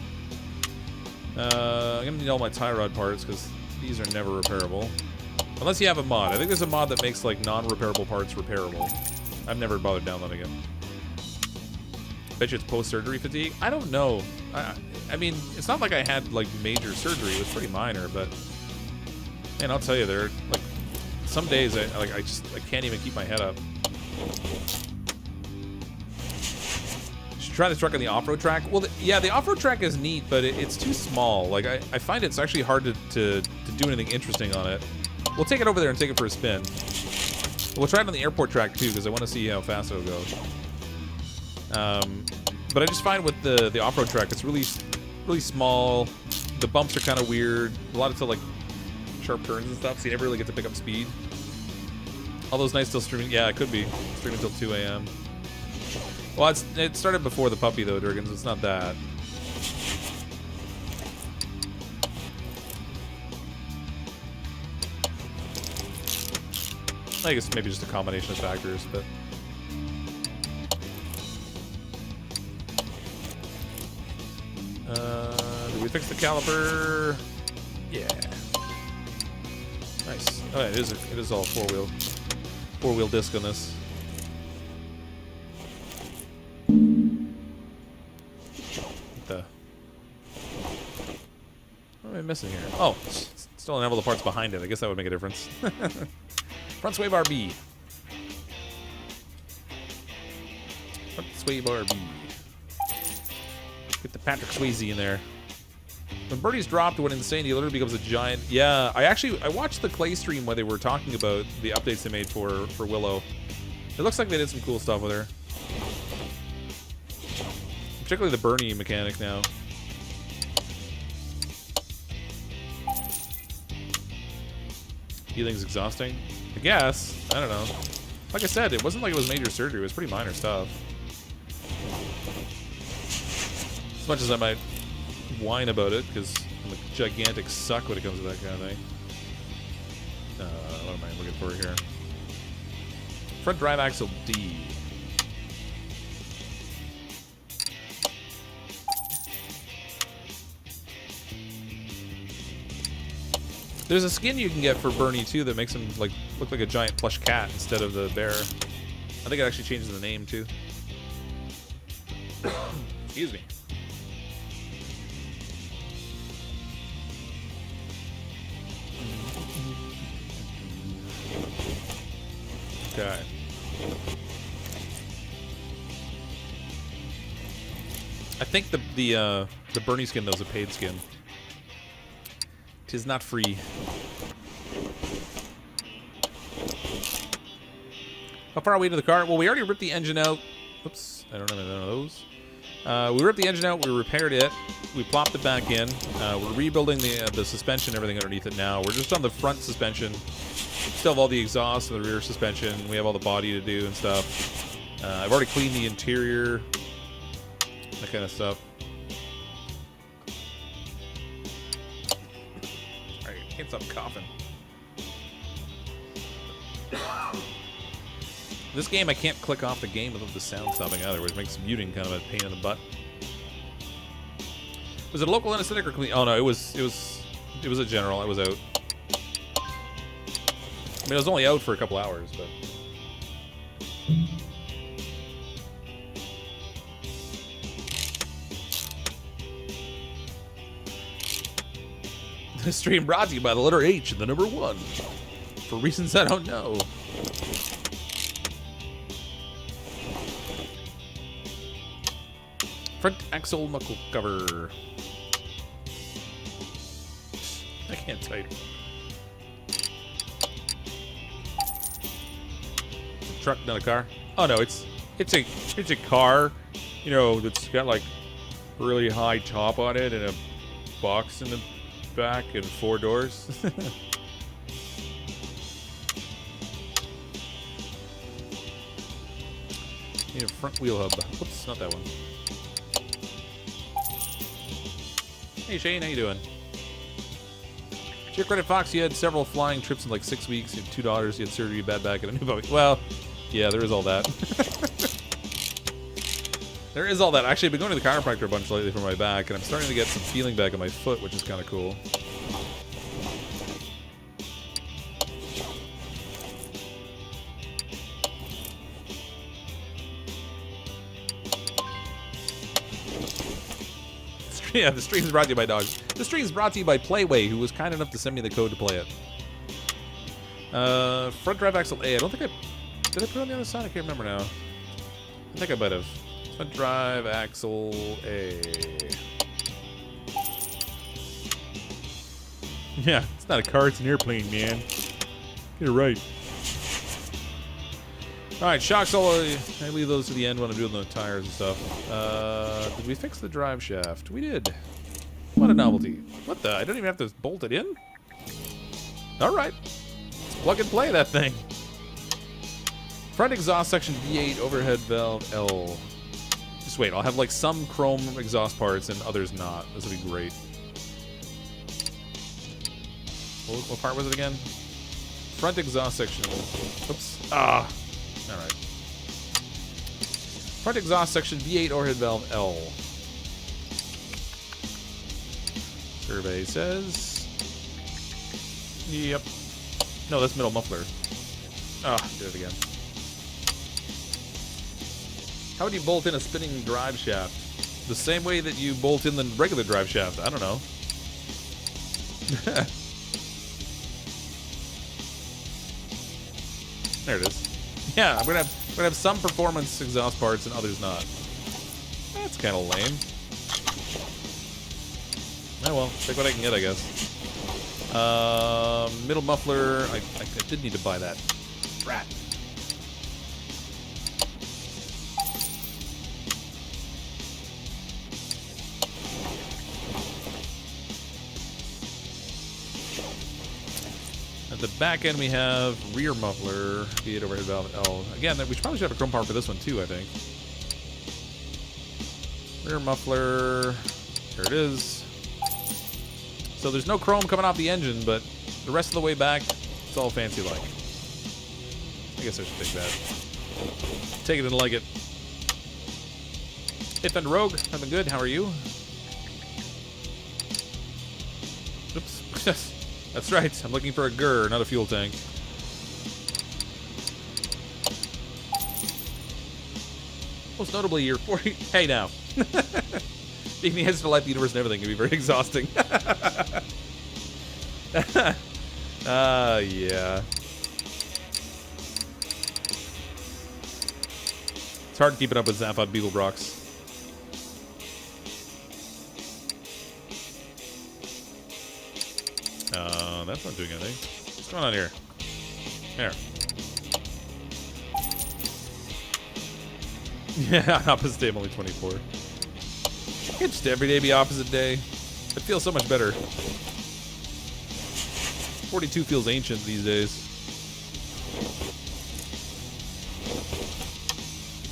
I'm gonna need all my tie rod parts because these are never repairable. Unless you have a mod. I think there's a mod that makes like non-repairable parts repairable. I've never bothered downloading it. Bet you it's post-surgery fatigue. I don't know. I mean, it's not like I had like major surgery. It was pretty minor, but man, I'll tell you, there like some days I can't even keep my head up. Try this truck on the off-road track. Well, yeah, the off-road track is neat, but it's too small. Like, I find it's actually hard to do anything interesting on it. We'll take it over there and take it for a spin. We'll try it on the airport track, too, because I want to see how fast it'll go. But I just find with the off-road track, it's really small. The bumps are kind of weird. A lot of like sharp turns and stuff, so you never really get to pick up speed. All those nights still streaming. Yeah, it could be. Streaming until 2 a.m. Well, it started before the puppy, though, Durgans. It's not that. I guess maybe just a combination of factors, but... did we fix the caliper? Yeah. Nice. Oh, yeah, it is all four-wheel disc on this. What am I missing here? Oh, still have all the parts behind it. I guess that would make a difference. Front sway bar B. Front sway bar B. Get the Patrick Swayze in there. When Bernie's dropped, when insane, he literally becomes a giant. Yeah, I watched the Clay stream where they were talking about the updates they made for Willow. It looks like they did some cool stuff with her. Particularly the Bernie mechanic now. Healing's exhausting. I guess. I don't know. Like I said, it wasn't like it was major surgery. It was pretty minor stuff. As much as I might whine about it, because I'm a gigantic suck when it comes to that kind of thing. What am I looking for here? Front drive axle D. There's a skin you can get for Bernie too that makes him like look like a giant plush cat instead of the bear. I think it actually changes the name too. Excuse me. Okay. I think the Bernie skin though is a paid skin. 'Tis not free. How far are we to the car? Well, we already ripped the engine out. Oops, I don't have none of those. We ripped the engine out. We repaired it. We plopped it back in. We're rebuilding the suspension, everything underneath it now. We're just on the front suspension. Still have all the exhaust and the rear suspension. We have all the body to do and stuff. I've already cleaned the interior. That kind of stuff. Alright, can't stop coughing. This game, I can't click off the game without the sound stopping either, which makes muting kind of a pain in the butt. Was it a local anesthetic or clean? Oh no, it was a general. I was out. I mean, I was only out for a couple hours, but. This stream brought to you by the letter H and the number 1. For reasons I don't know. Front axle knuckle cover. I can't type. Truck, not a car. Oh no, it's a car, you know, that's got like really high top on it and a box in the back and 4 doors. Need a front wheel hub. Whoops, not that one. Hey Shane, how you doing? To your credit, Fox, you had several flying trips in like 6 weeks. You had $2. You had surgery, bad back, and a new puppy. Well, yeah, there is all that. There is all that. Actually, I've been going to the chiropractor a bunch lately for my back, and I'm starting to get some feeling back in my foot, which is kind of cool. Yeah, the stream's brought to you by dogs. The stream's brought to you by Playway, who was kind enough to send me the code to play it. Front drive axle A. I don't think I... Did I put it on the other side? I can't remember now. I think I might have. Front drive axle A. Yeah, it's not a car, it's an airplane, man. Get it right. Alright, shocks all I leave those to the end when I'm doing the tires and stuff. Did we fix the drive shaft? We did. What a novelty. What the? I don't even have to bolt it in? Alright. Let's plug and play that thing. Front exhaust section V8, overhead valve L. Just wait, I'll have like some chrome exhaust parts and others not. This would be great. What part was it again? Front exhaust section. Oops. Ah. Alright. Front exhaust section V8 overhead valve L. Survey says. Yep. No, that's middle muffler. Ah, did it again. How would you bolt in a spinning drive shaft? The same way that you bolt in the regular drive shaft. I don't know. There it is. Yeah, I'm gonna have some performance exhaust parts and others not. That's kind of lame. Oh well, take what I can get, I guess. Middle muffler. I did need to buy that. Rat. At the back end, we have rear muffler, V8 overhead valve L. Again, we should probably have a chrome part for this one too, I think. Rear muffler, there it is. So there's no chrome coming off the engine, but the rest of the way back, it's all fancy-like. I guess I should take that. Take it and like it. Hey, Thunder Rogue, nothing good. How are you? Oops. That's right. I'm looking for a GUR, not a fuel tank. Most notably, you're 40. Hey, now. Being the edge to life, the universe, and everything can be very exhausting. Yeah. It's hard keeping up with Zaphod Beetlebrox. That's not doing anything. What's going on here? There. Yeah, opposite day, I'm only 24. Can't just every day be opposite day. It feels so much better. 42 feels ancient these days.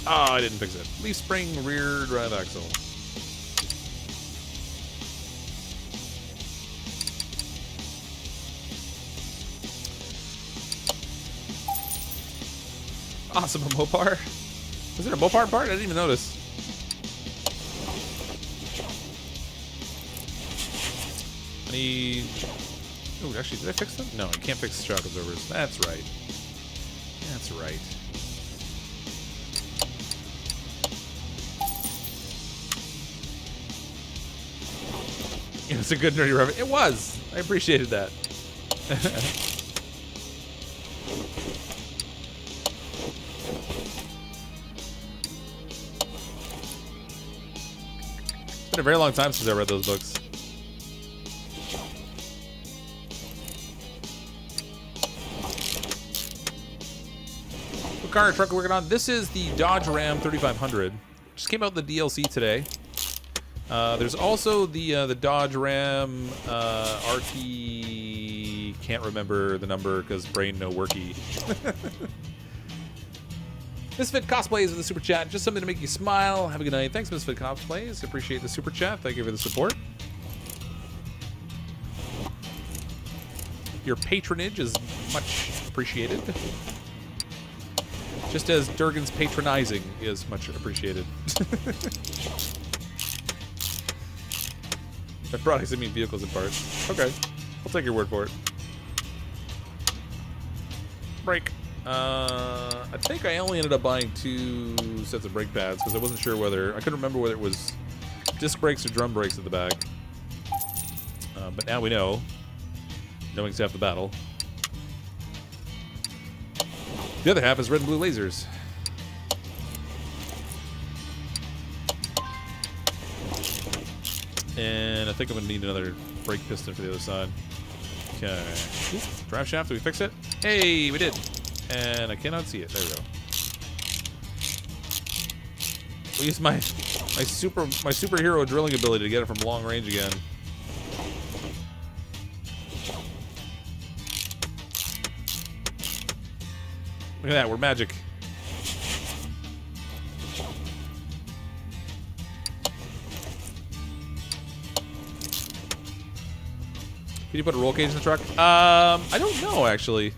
Oh, I didn't fix it. Leaf spring, rear drive axle. Awesome, a Mopar. Was there a Mopar part? I didn't even notice. I need... Oh, actually, did I fix them? No, I can't fix shock absorbers. That's right. That's right. Yeah, it's a good nerdy reference. It was. I appreciated that. It's been a very long time since I read those books. What car or truck are we working on? This is the Dodge Ram 3500. Just came out in the DLC today. There's also the Dodge Ram RT. Can't remember the number because brain no worky. Misfit Cosplays with the super chat. Just something to make you smile. Have a good night. Thanks, Misfit Cosplays. Appreciate the super chat. Thank you for the support. Your patronage is much appreciated. Just as Durgan's patronizing is much appreciated. By products, I mean vehicles and parts. Okay. I'll take your word for it. Brake. I think I only ended up buying 2 sets of brake pads because I wasn't sure whether... I couldn't remember whether it was disc brakes or drum brakes at the back. But now we know. Knowing's half the battle. The other half is red and blue lasers. And I think I'm going to need another brake piston for the other side. Okay. Drive shaft, did we fix it? Hey, we did. And I cannot see it. There we go. We'll use my superhero drilling ability to get it from long range again. Look at that, we're magic. Can you put a roll cage in the truck? I don't know, actually.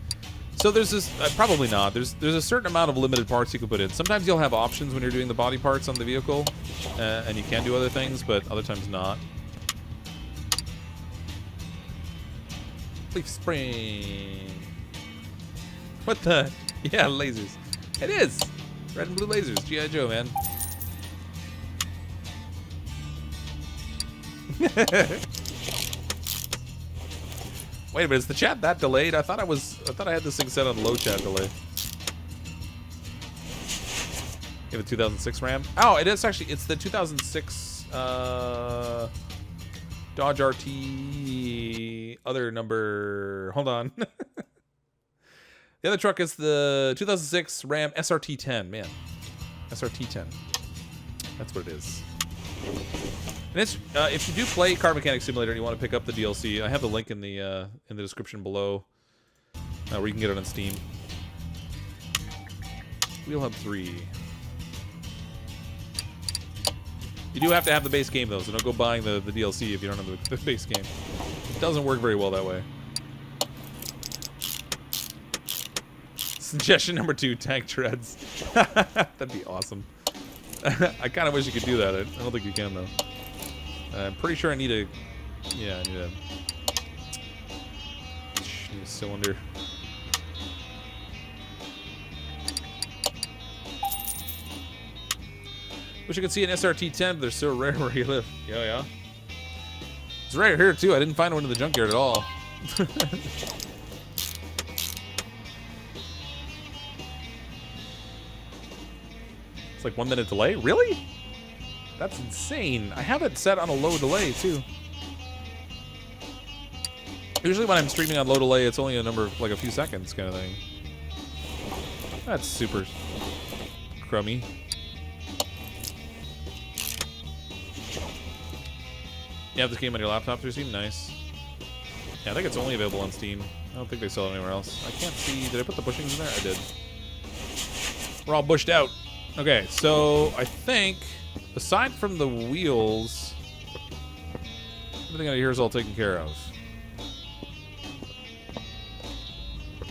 So there's this, probably not. There's a certain amount of limited parts you can put in. Sometimes you'll have options when you're doing the body parts on the vehicle, and you can do other things, but other times not. Leaf spring. What the? Yeah, lasers. It is. Red and blue lasers. G.I. Joe, man. Wait a minute, is the chat that delayed? I thought I had this thing set on low chat delay. You have a 2006 RAM? Oh, it is actually, it's the 2006, Dodge RT. Other number. Hold on. The other truck is the 2006 Ram SRT10. Man, SRT10. That's what it is. And it's if you do play Car Mechanic Simulator and you want to pick up the DLC, I have the link in the description below, where you can get it on Steam. Wheel Hub 3. You do have to have the base game though, so don't go buying the DLC if you don't have the base game. It doesn't work very well that way. Suggestion number 2, tank treads. That'd be awesome. I kind of wish you could do that. I don't think you can though. I'm pretty sure I need a... Yeah, I need a cylinder. Wish I could see an SRT10, but they're so rare where you live. Yeah. It's rare here too. I didn't find one in the junkyard at all. It's like 1 minute delay? Really? That's insane. I have it set on a low delay too. Usually when I'm streaming on low delay, it's only a number of, like a few seconds kind of thing. That's super crummy. You have this game on your laptop through Steam? Nice. Yeah, I think it's only available on Steam. I don't think they sell it anywhere else. I can't see. Did I put the bushings in there? I did. We're all bushed out. Okay, so I think, aside from the wheels, everything out here is all taken care of.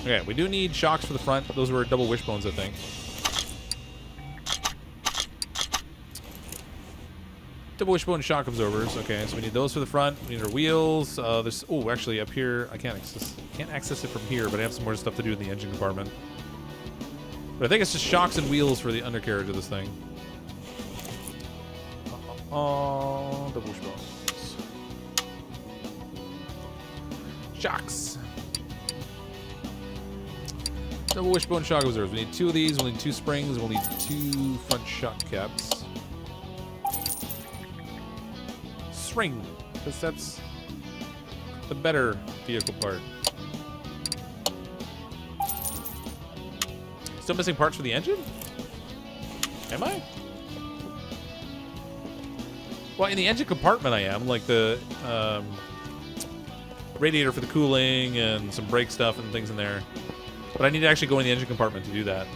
Okay, we do need shocks for the front. Those were double wishbones, I think. Double wishbone shock absorbers. Okay, so we need those for the front. We need our wheels. There's actually up here I can't access it from here, but I have some more stuff to do in the engine compartment. But I think it's just shocks and wheels for the undercarriage of this thing. Double wishbones. Shocks. Double wishbone shock absorbers. We need 2 of these. We'll need 2 springs. We'll need 2 front shock caps. Spring, because that's the better vehicle part. Still missing parts for the engine? Am I? Well, in the engine compartment I am, like the radiator for the cooling and some brake stuff and things in there. But I need to actually go in the engine compartment to do that.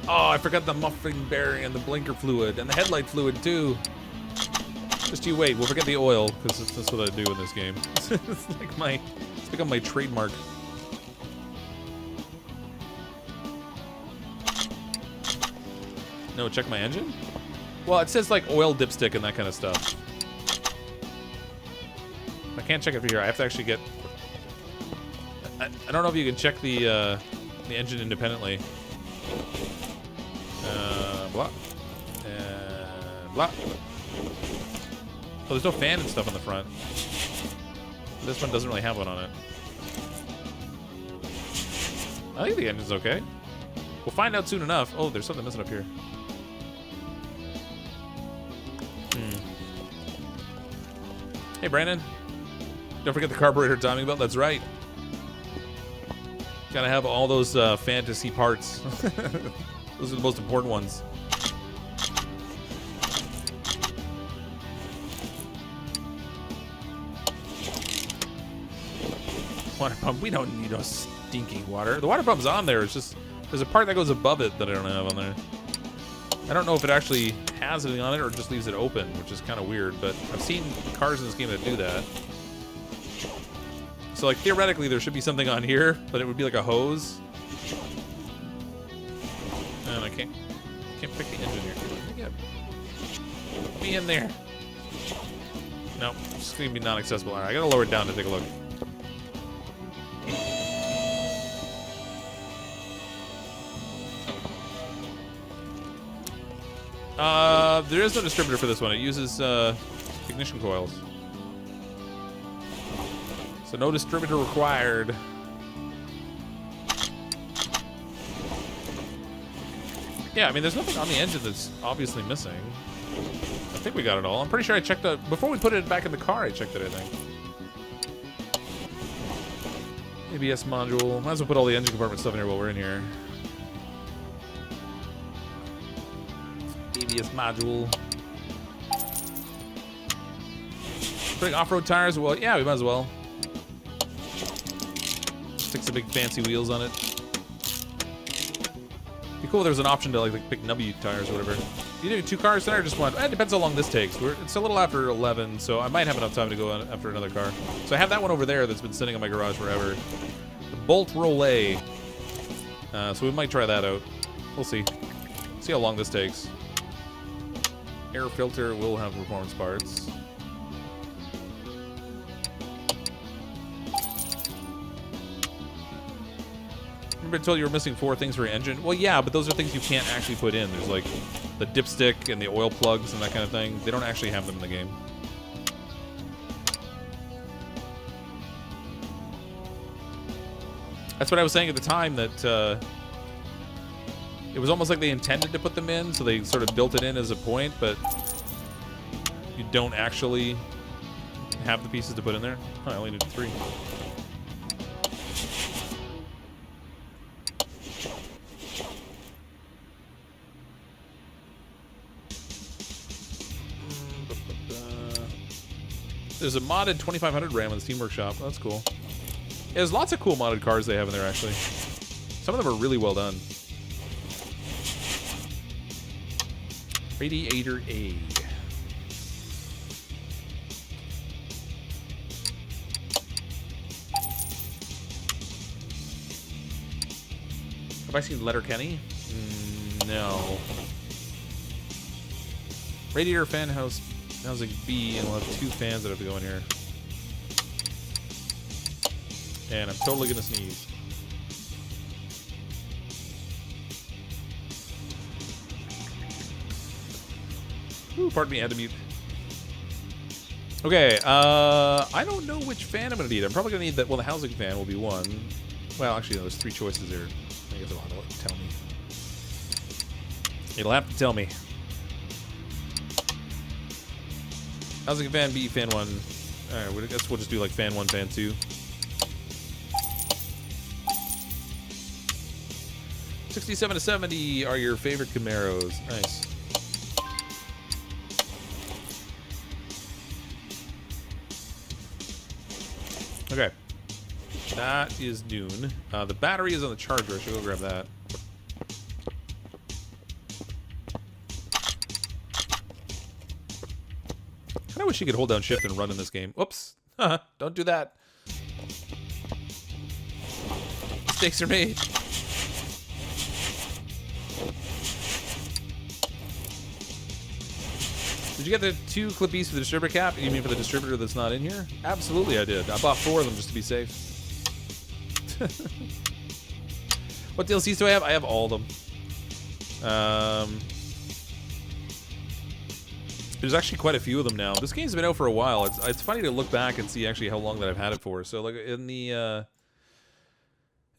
Oh, I forgot the muffling bearing and the blinker fluid and the headlight fluid too. Just you wait. We'll forget the oil because that's what I do in this game. It's like it's become my trademark. No, check my engine? Well, it says like oil dipstick and that kind of stuff. I can't check it from here. I have to actually get... I don't know if you can check the engine independently. Blah. Blah. Oh, there's no fan and stuff on the front. This one doesn't really have one on it. I think the engine's okay. We'll find out soon enough. Oh, there's something missing up here. Hey, Brandon. Don't forget the carburetor timing belt. That's right. Gotta have all those fantasy parts. Those are the most important ones. Water pump. We don't need no stinking water. The water pump's on there. It's just there's a part that goes above it that I don't have on there. I don't know if it actually has anything on it or just leaves it open, which is kind of weird. But I've seen cars in this game that do that. So like theoretically, there should be something on here, but it would be like a hose. And I can't pick the engine here. Let me in there. No, it's gonna be non-accessible. All right, I gotta lower it down to take a look. There is no distributor for this one. It uses ignition coils. So no distributor required. Yeah, I mean, there's nothing on the engine that's obviously missing. I think we got it all. I'm pretty sure I checked the... Before we put it back in the car, I checked it, I think. ABS module. Might as well put all the engine compartment stuff in here while we're in here. ABS module. Putting off-road tires? Well, yeah, we might as well. Stick some big fancy wheels on it. Be cool if there was an option to like pick W tires or whatever. You do 2 cars tonight or just one? It depends how long this takes. It's a little after 11, so I might have enough time to go after another car. So I have that one over there that's been sitting in my garage forever. The Bolt Rollet. So we might try that out. We'll see. See how long this takes. Air filter will have performance parts. Remember I told you were missing 4 things for your engine? Well, yeah, but those are things you can't actually put in. There's like the dipstick and the oil plugs and that kind of thing. They don't actually have them in the game. That's what I was saying at the time, that it was almost like they intended to put them in, so they sort of built it in as a point, but you don't actually have the pieces to put in there. Oh, I only needed 3. There's a modded 2500 Ram in the Steam Workshop. Oh, that's cool. Yeah, there's lots of cool modded cars they have in there, actually. Some of them are really well done. Radiator A. Have I seen Letterkenny? No. Radiator fan house. Housing B, and we'll have 2 fans that have to go in here. And I'm totally gonna sneeze. Ooh, pardon me, I had to mute. Okay, I don't know which fan I'm gonna need. I'm probably gonna need that. Well, the housing fan will be one. Well, actually, no, there's 3 choices there. I guess it'll have to tell me. It'll have to tell me. Housing fan B, fan 1. Alright, I guess we'll just do like fan 1, fan 2. 67 to 70 are your favorite Camaros. Nice. Okay. That is noon. The battery is on the charger. I should go grab that. I wish you could hold down shift and run in this game. Whoops. Don't do that. Mistakes are made. Did you get the 2 clippies for the distributor cap? You mean for the distributor that's not in here? Absolutely I did. I bought 4 of them just to be safe. What DLCs do I have? I have all of them. There's actually quite a few of them now. This game's been out for a while. It's funny to look back and see actually how long that I've had it for. So like in the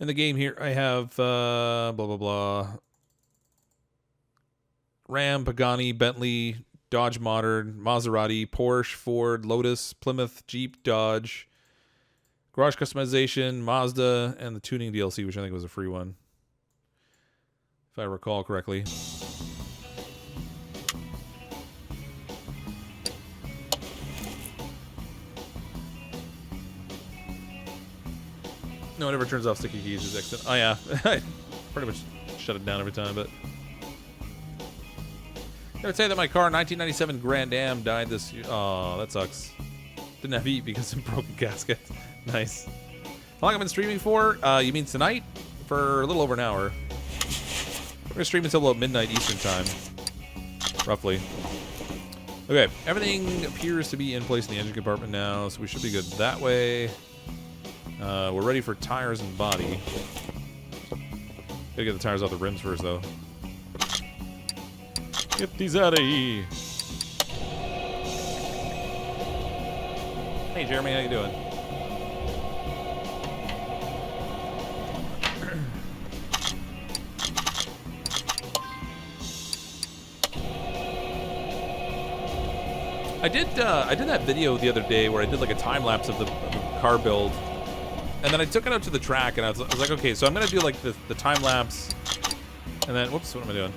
game here, I have blah blah blah. Ram, Pagani, Bentley, Dodge Modern, Maserati, Porsche, Ford, Lotus, Plymouth, Jeep, Dodge, Garage Customization, Mazda, and the Tuning DLC, which I think was a free one, if I recall correctly. No, it never turns off sticky keys. Just exit. Oh yeah, I pretty much shut it down every time. But I would say that my car, 1997 Grand Am, died this year. Oh, that sucks. Didn't have heat because of broken gasket. Nice. How long have I been streaming for? You mean tonight? For a little over an hour. We're gonna stream until about midnight Eastern time, roughly. Okay, everything appears to be in place in the engine compartment now, so we should be good that way. We're ready for tires and body. Gotta get the tires off the rims first, though. Get these out of here. Hey, Jeremy, how you doing? I did that video the other day where I did like a time lapse of the car build, and then I took it out to the track, and I was like, okay, so I'm gonna do like the time lapse, and then whoops, what am I doing?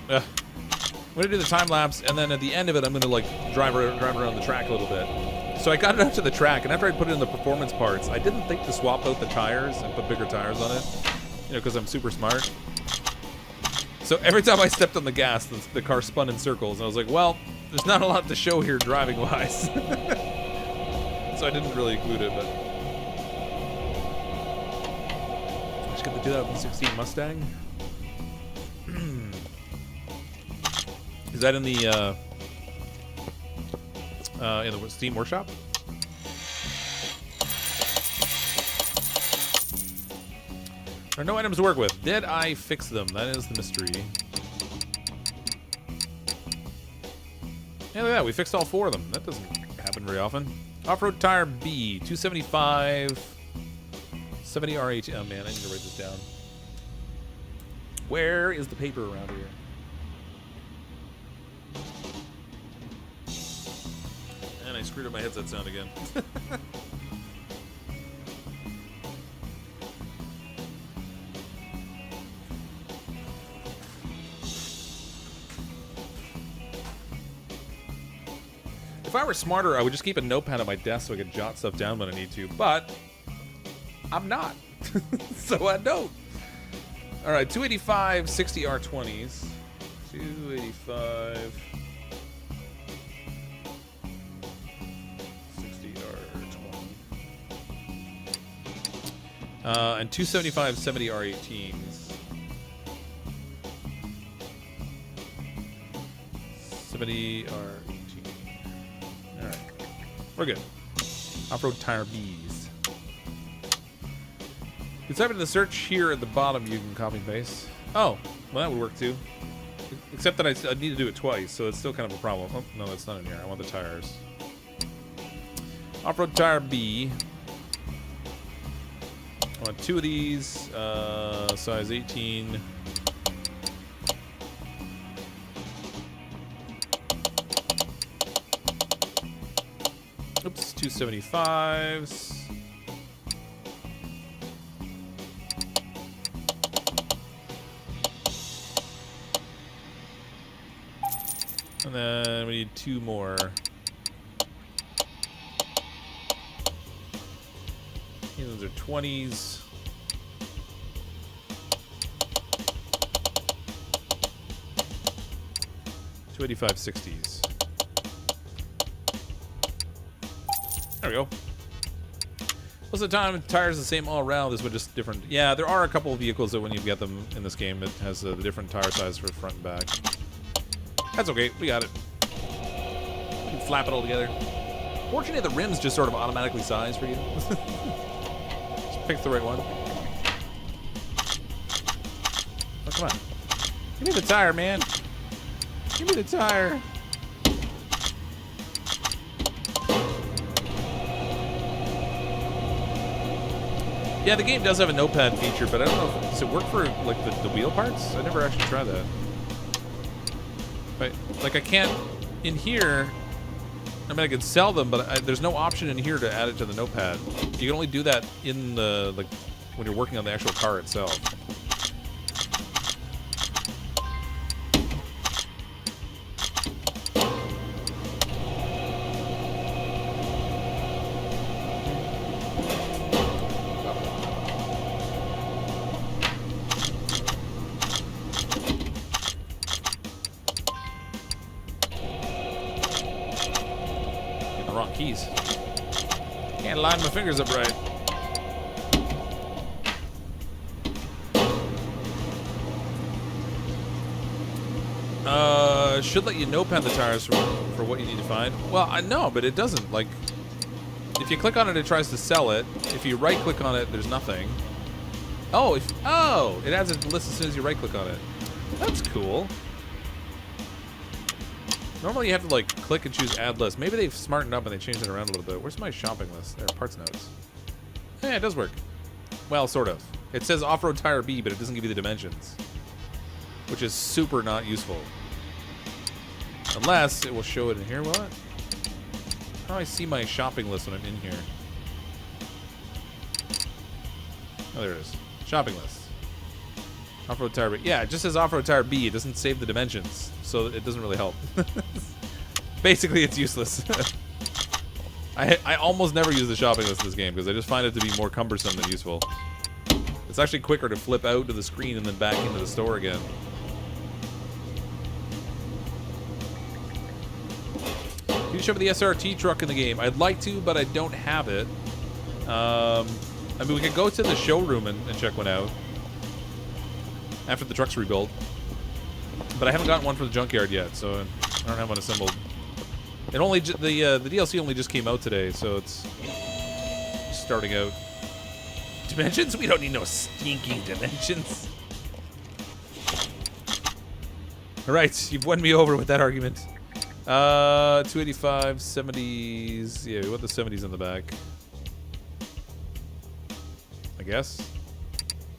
I'm gonna do the time lapse, and then at the end of it, I'm gonna like drive around the track a little bit. So I got it out to the track, and after I put it in the performance parts, I didn't think to swap out the tires and put bigger tires on it, you know, because I'm super smart. So every time I stepped on the gas, the car spun in circles, and I was like, well, there's not a lot to show here driving-wise. So I didn't really include it, but... Just got the 2016 Mustang. Is that in the Steam Workshop? There are no items to work with. Did I fix them? That is the mystery. Yeah, look at that. We fixed all 4 of them. That doesn't happen very often. Off-road tire B, 275, 70 R18. Oh man, I need to write this down. Where is the paper around here? And I screwed up my headset sound again. If I were smarter, I would just keep a notepad on my desk so I could jot stuff down when I need to, but I'm not. So I don't. All right, 285, 60 R20s. 285, 60 R20. And 275, 70 R18s. 70 R18. Alright. We're good. Off-road tire Bs. You can type in the search here at the bottom, you can copy and paste. Oh, well that would work too. Except that I need to do it twice, so it's still kind of a problem. Oh, no, that's not in here. I want the tires. Off-road tire B. I want 2 of these, size 18. Oops, 275s. And then we need 2 more. Those are 20s. $285 60s. There we go. Most of the time, tires the same all around. This one just different. Yeah, there are a couple of vehicles that when you get them in this game, it has the different tire size for front and back. That's okay. We got it. You can flap it all together. Fortunately, the rims just sort of automatically size for you. Just pick the right one. Oh, come on. Give me the tire, man. Give me the tire. Yeah, the game does have a notepad feature, but I don't know if does it work for like the wheel parts? I never actually tried that. But like I can't in here. I mean, I could sell them, but there's no option in here to add it to the notepad. You can only do that in the like when you're working on the actual car itself. Keys. Can't line my fingers up right. Should let you notepad the tires for what you need to find. Well, I know, but it doesn't. Like, if you click on it, it tries to sell it. If you right-click on it, there's nothing. Oh, it adds a list as soon as you right-click on it. That's cool. Normally you have to like click and choose add list. Maybe they've smartened up and they changed it around a little bit. Where's my shopping list? There, parts notes. Yeah, it does work. Well, sort of. It says off-road tire B, but it doesn't give you the dimensions, which is super not useful. Unless it will show it in here, will it? How do I see my shopping list when I'm in here? Oh, there it is. Shopping list. Off-road tire B. Yeah, it just says off-road tire B. It doesn't save the dimensions, so it doesn't really help. Basically, it's useless. I almost never use the shopping list in this game because I just find it to be more cumbersome than useful. It's actually quicker to flip out to the screen and then back into the store again. Can you show me the SRT truck in the game? I'd like to, but I don't have it. I mean, we could go to the showroom and check one out after the truck's rebuilt. But I haven't gotten one for the junkyard yet, so I don't have one assembled. It only the DLC only just came out today, so it's starting out. Dimensions? We don't need no stinking dimensions. All right, you've won me over with that argument. 285, 70s. Yeah, we want the 70s in the back. I guess.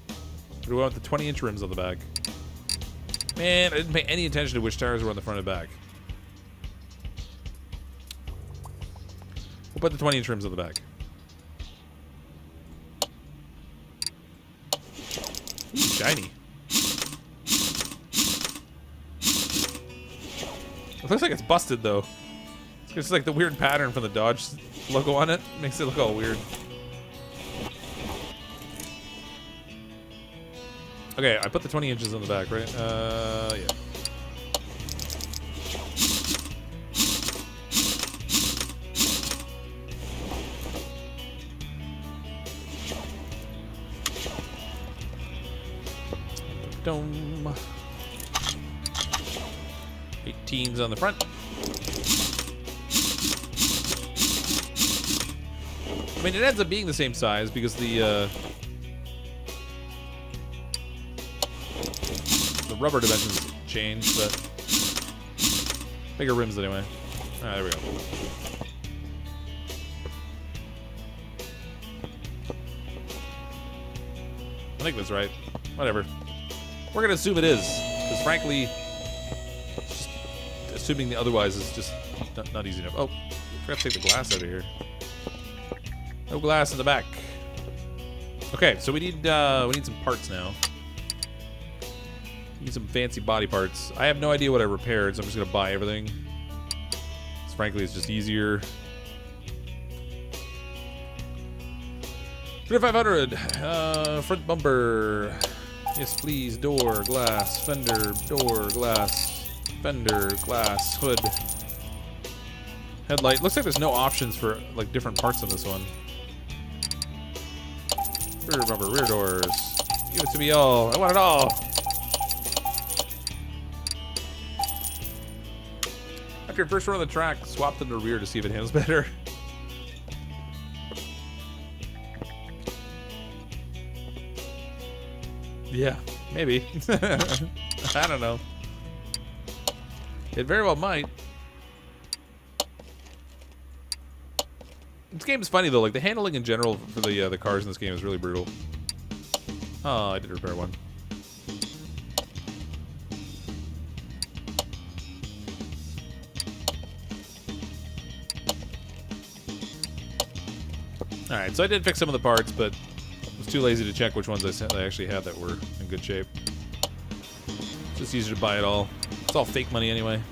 Or do we want the 20-inch rims on the back? Man, I didn't pay any attention to which tires were on the front and back. We'll put the 20-inch rims on the back. Ooh, shiny. It looks like it's busted, though. It's just like the weird pattern from the Dodge logo on it. Makes it look all weird. Okay, I put the 20 inches on the back, right? Yeah. Dome. 18s on the front. I mean, it ends up being the same size because the rubber dimensions change, but bigger rims anyway. Ah, there we go. I think that's right. Whatever. We're gonna assume it is, because frankly, just assuming the otherwise is just not easy enough. Oh, forgot to take the glass out of here. No glass in the back. Okay, so we need some parts now. Need some fancy body parts. I have no idea what I repaired, so I'm just gonna buy everything. Because frankly, it's just easier. 3500. Front bumper. Yes, please. Door, glass, fender, door, glass, fender, glass, hood. Headlight. Looks like there's no options for like different parts on this one. Rear bumper, rear doors. Give it to me all. I want it all. After your first run on the track, swap them to rear to see if it handles better. Yeah, maybe. I don't know. It very well might. This game is funny though. Like the handling in general for the cars in this game is really brutal. Oh, I did repair one. All right, so I did fix some of the parts, but I was too lazy to check which ones I actually had that were in good shape. It's just easier to buy it all. It's all fake money anyway.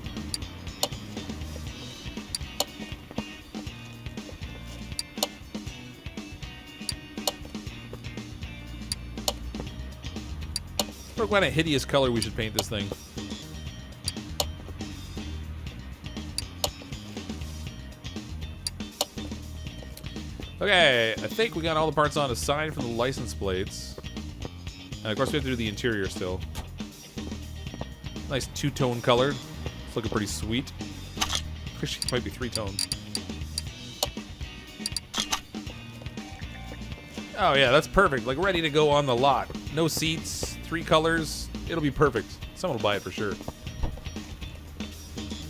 What kind of hideous color we should paint this thing. Okay, I think we got all the parts on aside from the license plates. And of course we have to do the interior still. Nice two-tone color. It's looking pretty sweet. Actually, it might be three-tone. Oh yeah, that's perfect. Like ready to go on the lot. No seats, 3 colors. It'll be perfect. Someone will buy it for sure.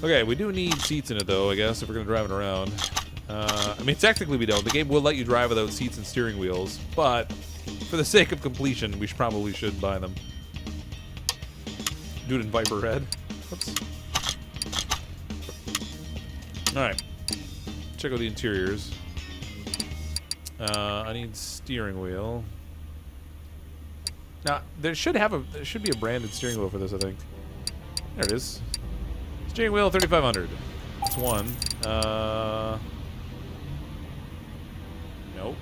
Okay, we do need seats in it though, I guess, if we're gonna drive it around. I mean, technically we don't. The game will let you drive without seats and steering wheels, but for the sake of completion, we probably should buy them. Do it in Viper Red. Whoops. Alright. check out the interiors. I need steering wheel. Now there should be a branded steering wheel for this, I think. There it is. Steering wheel 3500. That's one. Nope.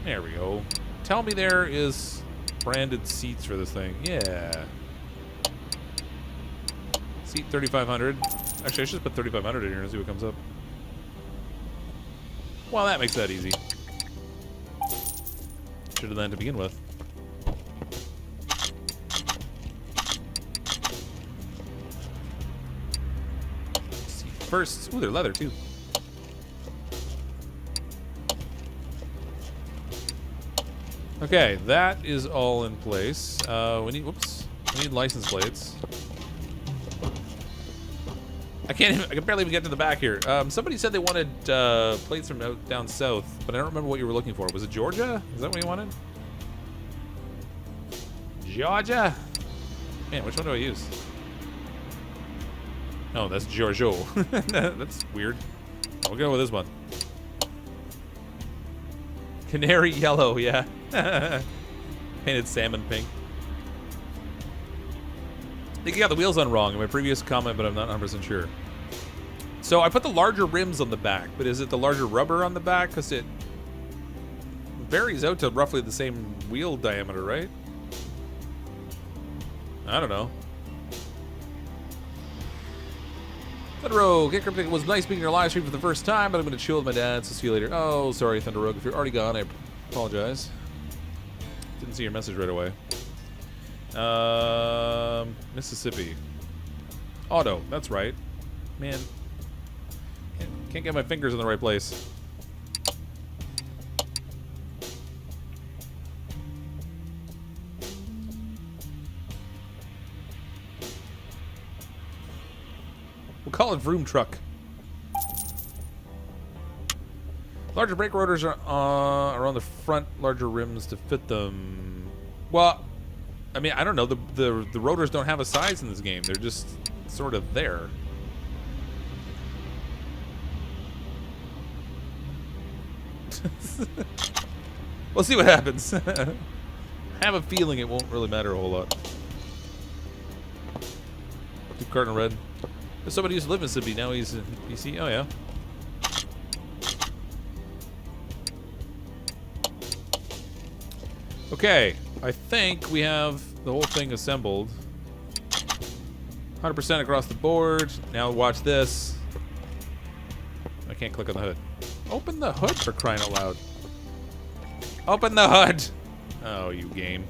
There we go. Tell me there is branded seats for this thing. Yeah. Seat 3500. Actually, I should just put 3500 in here and see what comes up. Well, that makes that easy. Should have done to begin with. Seat first. Ooh, they're leather too. Okay, that is all in place. We need license plates. I can barely even get to the back here. Somebody said they wanted plates from down south, but I don't remember what you were looking for. Was it Georgia? Is that what you wanted? Georgia? Man, which one do I use? Oh, that's Giorgio. That's weird. We'll go with this one. Canary yellow, yeah. Painted salmon pink. I think you got the wheels on wrong in my previous comment, but I'm not 100% sure. So I put the larger rims on the back, but is it the larger rubber on the back? Because it varies out to roughly the same wheel diameter, right? I don't know. Thunder Rogue, hey Cryptic, it was nice being in your live stream for the first time, but I'm going to chill with my dad, so see you later. Oh, sorry, Thunder Rogue. If you're already gone, I apologize. Didn't see your message right away. Mississippi. Auto, that's right. Man, can't get my fingers in the right place. We'll call it Vroom Truck. Larger brake rotors are on the front, larger rims to fit them. Well, I mean, I don't know. The rotors don't have a size in this game. They're just sort of there. We'll see what happens. I have a feeling it won't really matter a whole lot. Two carton red. Somebody used to live in Mississippi. Now he's in PC. Oh, yeah. Okay. I think we have the whole thing assembled. 100% across the board. Now watch this. I can't click on the hood. Open the hood, for crying out loud. Open the hood! Oh, you game.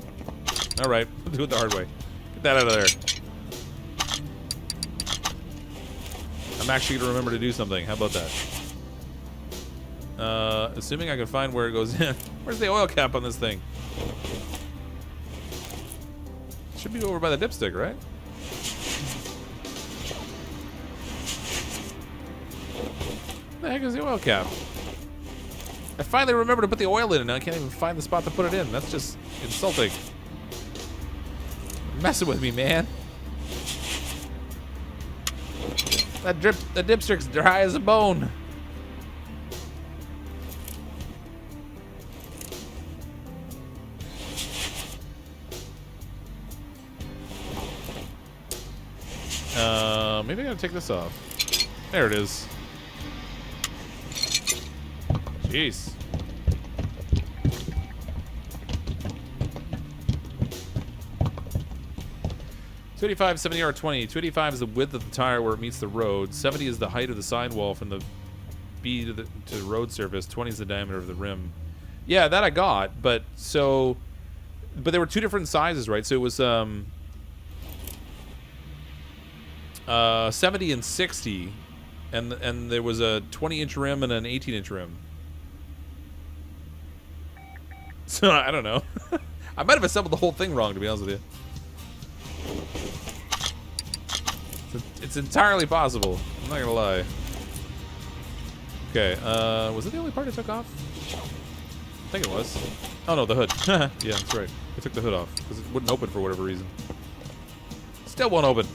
Alright, we'll do it the hard way. Get that out of there. I'm actually going to remember to do something. How about that? Assuming I can find where it goes in. Where's the oil cap on this thing? Should be over by the dipstick, right? What the heck is the oil cap? I finally remembered to put the oil in and I can't even find the spot to put it in. That's just insulting. You're messing with me, man. That dipstick's dry as a bone. Maybe I gotta take this off. There it is. Jeez. .285, 70R20. 285 is the width of the tire where it meets the road. 70 is the height of the sidewall from the B to the road surface. 20 is the diameter of the rim. Yeah, that I got, but there were two different sizes, right? So it was 70 and 60, and there was a 20-inch rim and an 18-inch rim. So I don't know. I might have assembled the whole thing wrong, to be honest with you. It's entirely possible. I'm not gonna lie. Okay, was it the only part I took off? I think it was. Oh no, the hood. Yeah, that's right. I took the hood off because it wouldn't open for whatever reason. Still won't open.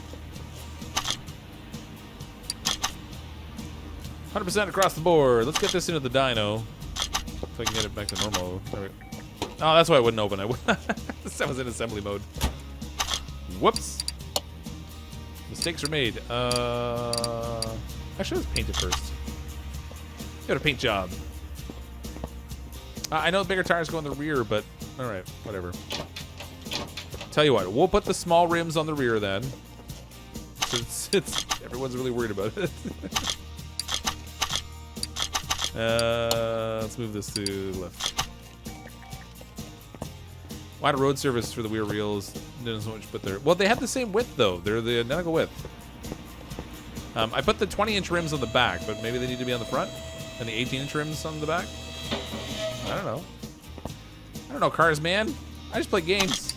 100% across the board. Let's get this into the dyno. If I can get it back to normal. There we go. Oh, that's why it wouldn't open. That was in assembly mode. Whoops. Mistakes were made. Actually, let's paint it first. Got a paint job. I know the bigger tires go in the rear, but alright, whatever. Tell you what, we'll put the small rims on the rear then. It's everyone's really worried about it. Let's move this to the left. Wider road surface for the rear wheels. Didn't so much put there. Well, they have the same width though. They're the identical width. I put the 20-inch rims on the back, but maybe they need to be on the front, and the 18-inch rims on the back. I don't know. I don't know, cars, man. I just play games.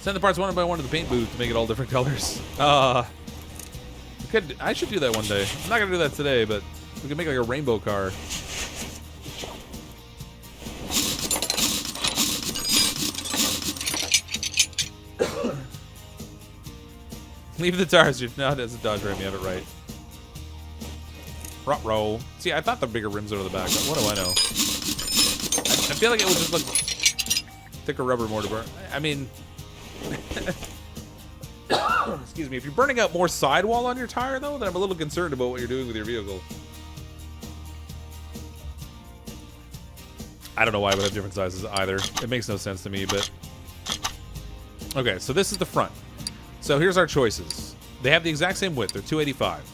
Send the parts one by one to the paint booth to make it all different colors. I should do that one day. I'm not gonna do that today, but we can make like a rainbow car. Leave the tires. You're not as a Dodge Ram. You have it right. Front row. See, I thought the bigger rims are to the back, but what do I know? I feel like it would just look thicker rubber more to burn. I mean, excuse me. If you're burning out more sidewall on your tire, though, then I'm a little concerned about what you're doing with your vehicle. I don't know why I would have different sizes either. It makes no sense to me, but... Okay, so this is the front. So here's our choices. They have the exact same width. They're 285.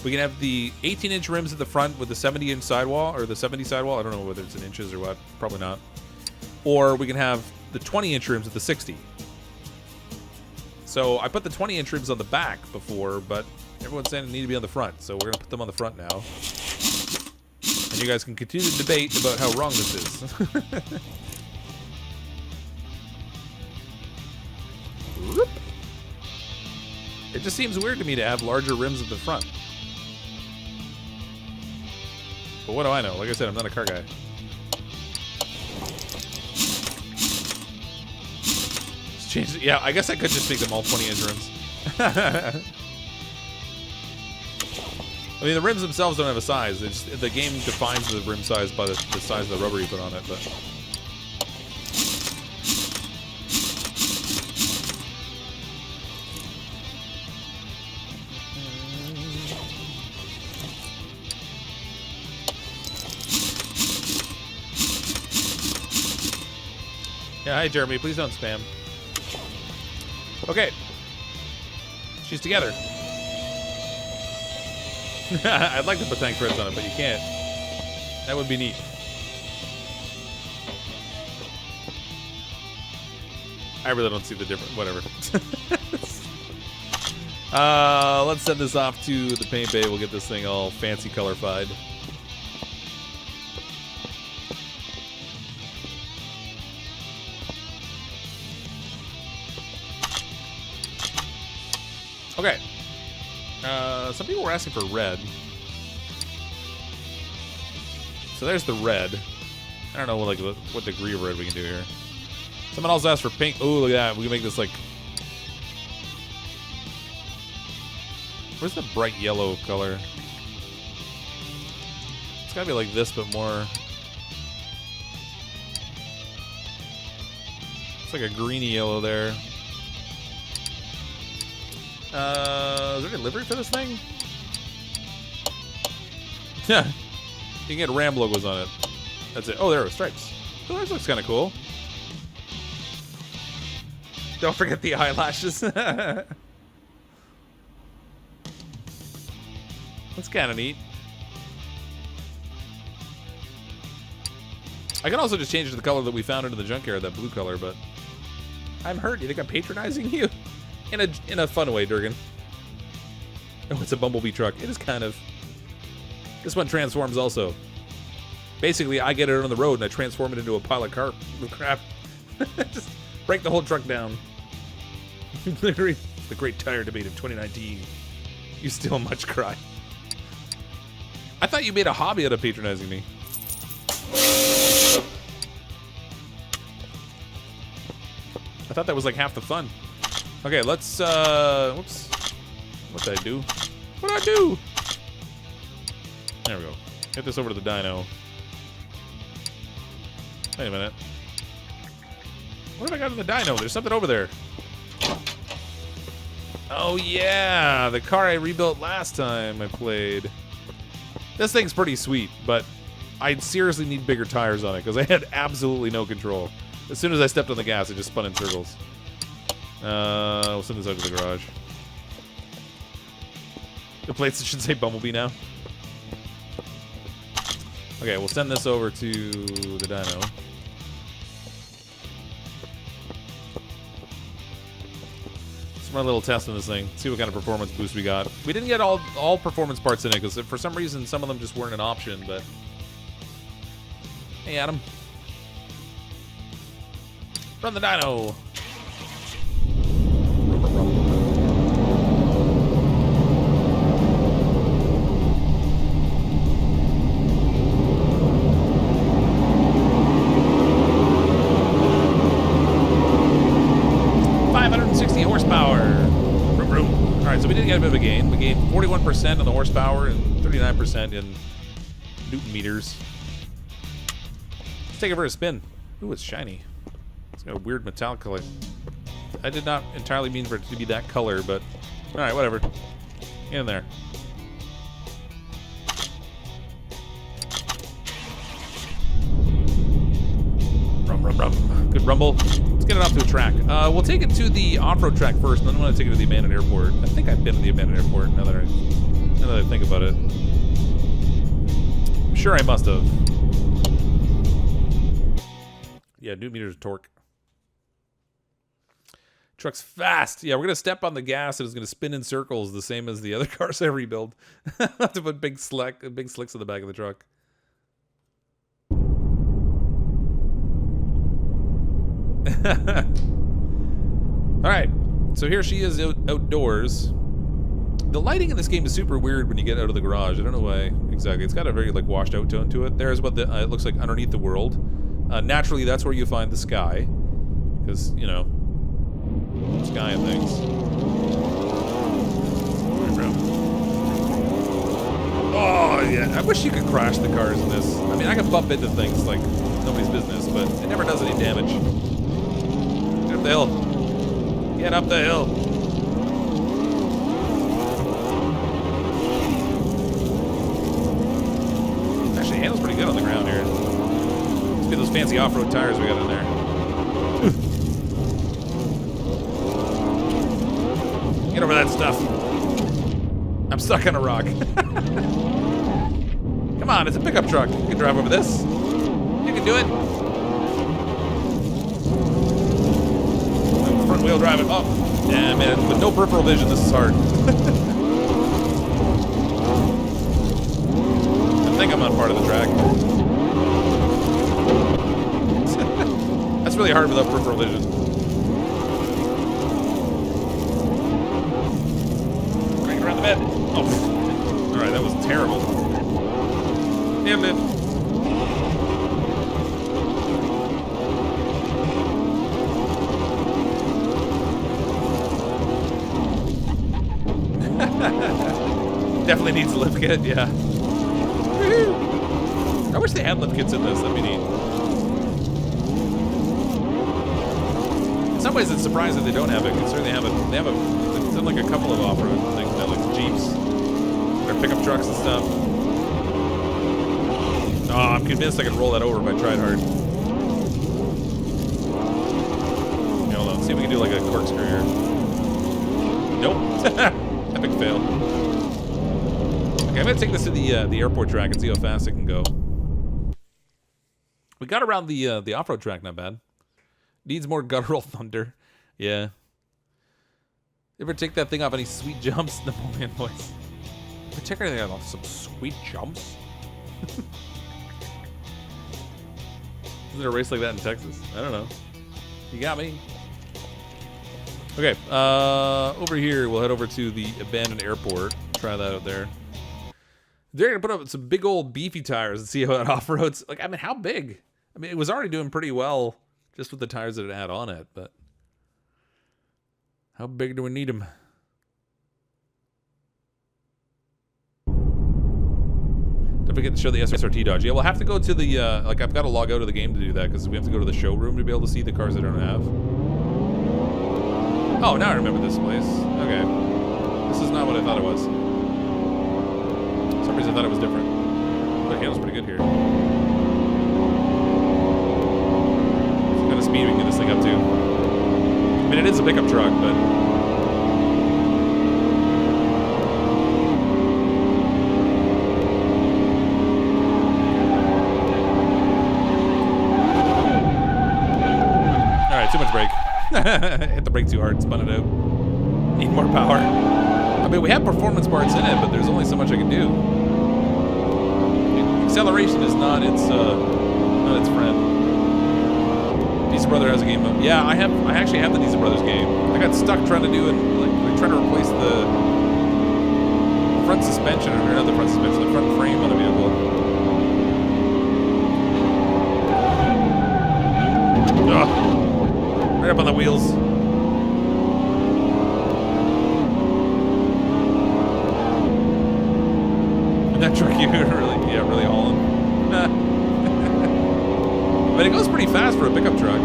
We can have the 18-inch rims at the front with the 70-inch sidewall, or the 70 sidewall. I don't know whether it's in inches or what. Probably not. Or we can have the 20-inch rims at the 60. So I put the 20-inch rims on the back before, but everyone's saying they need to be on the front. So we're going to put them on the front now. And you guys can continue to debate about how wrong this is. It just seems weird to me to have larger rims at the front. But what do I know? Like I said, I'm not a car guy. Just change it. Yeah, I guess I could just make them all 20-inch rims. I mean, the rims themselves don't have a size. It's just, the game defines the rim size by the size of the rubber you put on it. But yeah, hi Jeremy. Please don't spam. Okay, she's together. I'd like to put tank threads on it, but you can't. That would be neat. I really don't see the difference. Whatever. Let's send this off to the paint bay. We'll get this thing all fancy colorified. Okay. Some people were asking for red. So there's the red. I don't know what degree of red we can do here. Someone else asked for pink. Oh, look at that. We can make this like... Where's the bright yellow color? It's gotta be like this, but more... It's like a greeny yellow there. Is there a livery for this thing? Yeah. You can get Ram logos on it. That's it. Oh, there are stripes. Oh, that looks kind of cool. Don't forget the eyelashes. That's kind of neat. I can also just change it to the color that we found into the junkyard, that blue color, but I'm hurt. You think I'm patronizing you? In a fun way, Durgan. Oh, it's a Bumblebee truck. It is kind of. This one transforms also. Basically, I get it on the road and I transform it into a pile of crap. Just break the whole truck down. The great tire debate of 2019. You still much cry. I thought you made a hobby out of patronizing me. I thought that was like half the fun. Okay, let's, whoops. What did I do? What did I do? There we go. Get this over to the dyno. Wait a minute. What have I got in the dyno? There's something over there. Oh yeah, the car I rebuilt last time I played. This thing's pretty sweet, but I seriously need bigger tires on it because I had absolutely no control. As soon as I stepped on the gas, it just spun in circles. We'll send this out to the garage. The plates should say Bumblebee now. Okay, we'll send this over to the dyno. Let's run a little test on this thing. See what kind of performance boost we got. We didn't get all performance parts in it because for some reason some of them just weren't an option, but... Hey, Adam. Run the dyno. 560 horsepower. Vroom, vroom. All right, so we did get a bit of a gain. We gained 41% on the horsepower and 39% in Newton meters. Let's take it for a spin. Ooh, it's shiny. It's got a weird metallic color. I did not entirely mean for it to be that color, but all right, whatever. Get in there. Rum, rum, rum. Good rumble. Let's get it off to a track. We'll take it to the off-road track first, and then I'm going to take it to the abandoned airport. I think I've been to the abandoned airport now that I think about it. I'm sure I must have. Yeah, Newton meters of torque. Truck's fast. Yeah, we're going to step on the gas and it's going to spin in circles the same as the other cars I rebuild. I have to put big slicks on the back of the truck. Alright, so here she is outdoors. The lighting in this game is super weird when you get out of the garage. I don't know why exactly. It's got a very like washed out tone to it. There's what it looks like underneath the world. Naturally, that's where you find the sky. Because, you know, sky and things. Oh, yeah. I wish you could crash the cars in this. I mean, I can bump into things like nobody's business, but it never does any damage. Get up the hill. Get up the hill. Actually, it handles pretty good on the ground here. Look at those fancy off-road tires we got in there. Get over that stuff. I'm stuck on a rock. Come on, it's a pickup truck. You can drive over this. You can do it. Front wheel driving. Oh, damn man. With no peripheral vision, this is hard. I think I'm on part of the track. That's really hard without peripheral vision. Crank around the bed. Oh, alright, that was terrible. Damn it. Definitely needs a lift kit, yeah. I wish they had lift kits in this, that'd be neat. In some ways, it's surprising they don't have it, considering they have it's in like a couple of off-road things now, like Jeeps, or pickup trucks and stuff. Oh, I'm convinced I could roll that over if I tried hard. Okay, hold on, see if we can do like a corkscrew here. Nope. Epic fail. Okay, I'm gonna take this to the airport track and see how fast it can go. We got around the off-road track, not bad. Needs more guttural thunder. Yeah. Ever take that thing off any sweet jumps? No, man, voice. Ever check anything off some sweet jumps? Is there a race like that in Texas? I don't know. You got me. Okay, over here, we'll head over to the abandoned airport. Try that out there. They're gonna put up some big old beefy tires and see how it off-roads. Like, I mean, how big? I mean, it was already doing pretty well just with the tires that it had on it, but how big do we need them? Don't forget to show the SRT Dodge. Yeah, we'll have to go to the, like, I've got to log out of the game to do that because we have to go to the showroom to be able to see the cars I don't have. Oh, now I remember this place. Okay. This is not what I thought it was. For some reason I thought it was different. But it handles pretty good here. What kind of speed we can get this thing up to? I mean, it is a pickup truck, but... Alright, too much brake. Hit the brake too hard, spun it out. Need more power. I mean, we have performance parts in it, but there's only so much I can do. Acceleration is not its friend. Diesel Brother has a game of, yeah, I actually have the Diesel Brothers game. I got stuck trying to do it, like trying to replace the front suspension, or not the front suspension, the front frame of the vehicle. Ugh. Right up on the wheels. And that truck, you really hauling. But it goes pretty fast for a pickup truck.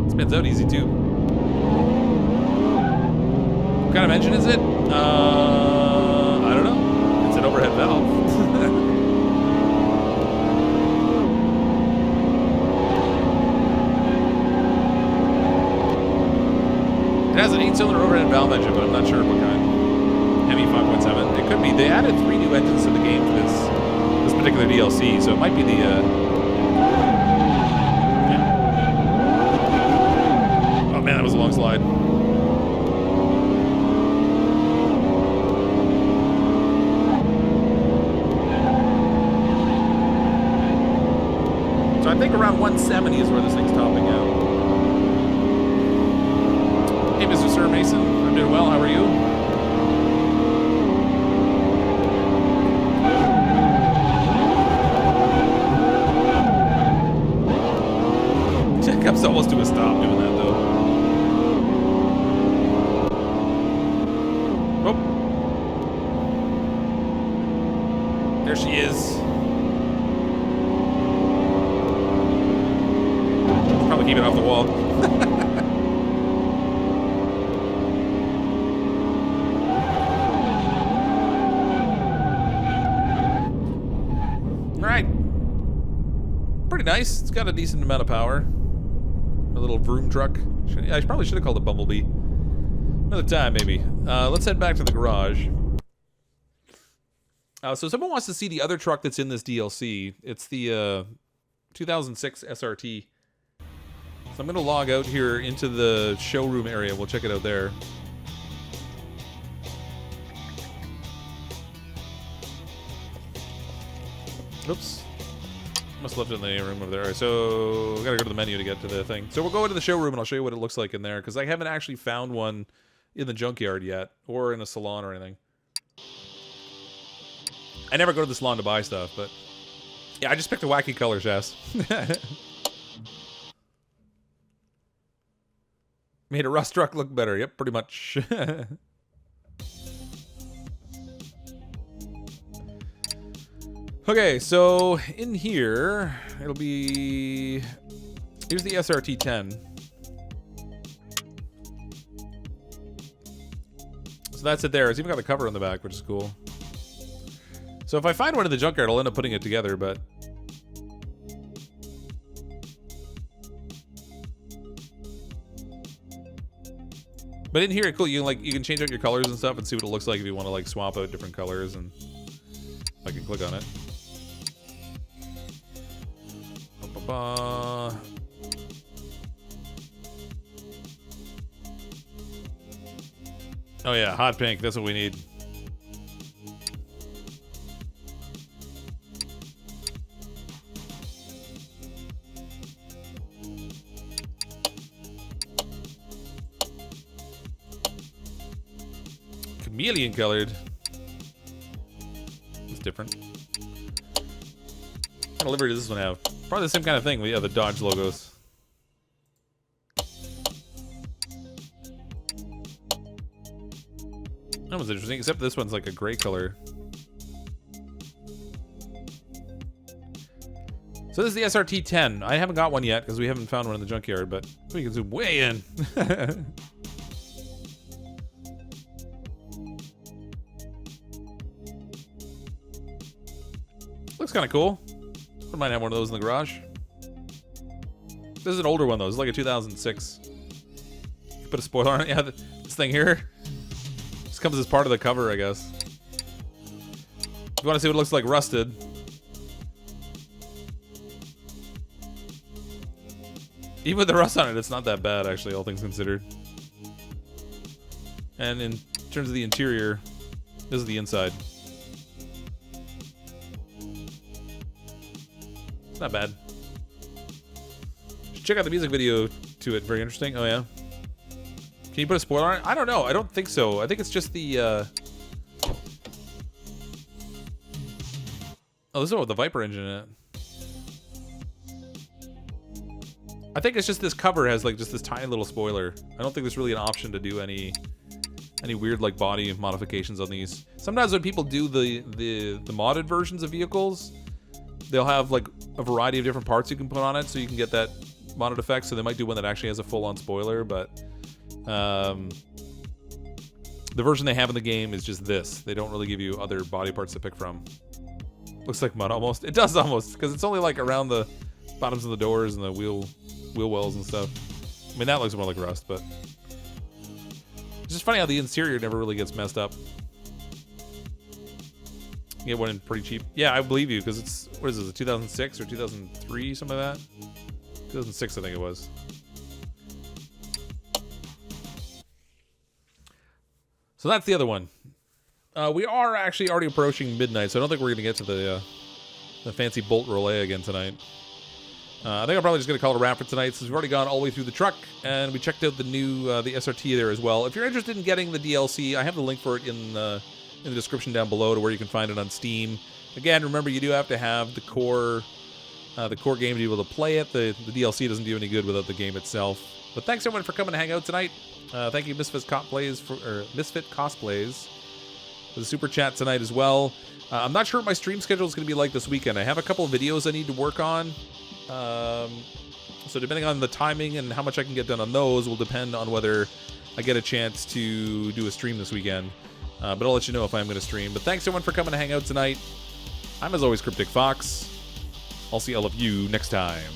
It spins out easy too. What kind of engine is it? I don't know. It's an overhead valve. It has an 8-cylinder overhead valve engine, but I'm not sure what kind. Hemi 5.7. It could be. They added 3 new engines to the game for this particular DLC, so it might be the. Yeah. Oh man, that was a long slide. So I think around 170 is where this thing's topping out. Hey, Mr. Sir Mason. I'm doing well. How are you? It comes almost to a stop doing that, though. Oh. There she is. Probably keep it off the wall. Nice. It's got a decent amount of power. A little vroom truck. I probably should have called it Bumblebee. Another time, maybe. Let's head back to the garage. So someone wants to see the other truck that's in this DLC. It's the 2006 SRT. So I'm going to log out here into the showroom area. We'll check it out there. Oops. Must have left it in the room over there. All right, so we gotta go to the menu to get to the thing. So we'll go into the showroom and I'll show you what it looks like in there, because I haven't actually found one in the junkyard yet, or in a salon or anything. I never go to the salon to buy stuff, but yeah, I just picked a wacky color, Shaz. Made a rust truck look better. Yep, pretty much. Okay, so in here, it'll be... Here's the SRT-10. So that's it there. It's even got the cover on the back, which is cool. So if I find one in the junkyard, I'll end up putting it together, but... But in here, cool, you can change out your colors and stuff and see what it looks like if you want to like swap out different colors, and I can click on it. Oh yeah, hot pink. That's what we need. Chameleon colored. It's different. What kind of livery does this one have? Probably the same kind of thing with the other Dodge logos. That was interesting, except this one's like a gray color. So this is the SRT-10. I haven't got one yet because we haven't found one in the junkyard, but we can zoom way in. Looks kind of cool. I might have one of those in the garage. This is an older one though. It's like a 2006. Put a spoiler on it. Yeah, this thing here. This comes as part of the cover, I guess. If you want to see what it looks like rusted. Even with the rust on it, it's not that bad, actually, all things considered. And in terms of the interior, this is the inside. It's not bad. Check out the music video to it. Very interesting. Oh, yeah. Can you put a spoiler on it? I don't know. I don't think so. I think it's just the... Oh, this is with the Viper engine in it. I think it's just this cover has like just this tiny little spoiler. I don't think there's really an option to do any weird like body modifications on these. Sometimes when people do the modded versions of vehicles, they'll have like a variety of different parts you can put on it, so you can get that modded effect. So they might do one that actually has a full-on spoiler, but the version they have in the game is just this. They don't really give you other body parts to pick from. Looks like mud almost. It does almost, because it's only like around the bottoms of the doors and the wheel wells and stuff. I mean, that looks more like rust, but it's just funny how the interior never really gets messed up. You get one in pretty cheap. Yeah, I believe you, because it's, what is this, a 2006 or 2003, something like that? 2006, I think it was. So that's the other one. We are actually already approaching midnight, so I don't think we're going to get to the fancy bolt relay again tonight. I think I'm probably just going to call it a wrap for tonight, since we've already gone all the way through the truck, and we checked out the new the SRT there as well. If you're interested in getting the DLC, I have the link for it in the description down below to where you can find it on Steam. Again, remember, you do have to have the core game to be able to play it. The DLC doesn't do any good without the game itself. But thanks everyone for coming to hang out tonight. Thank you, Misfit Cosplays for the super chat tonight as well. I'm not sure what my stream schedule is going to be like this weekend. I have a couple of videos I need to work on. So depending on the timing and how much I can get done on those will depend on whether I get a chance to do a stream this weekend. But I'll let you know if I'm going to stream. But thanks everyone for coming to hang out tonight. I'm as always CrypticFox. I'll see all of you next time.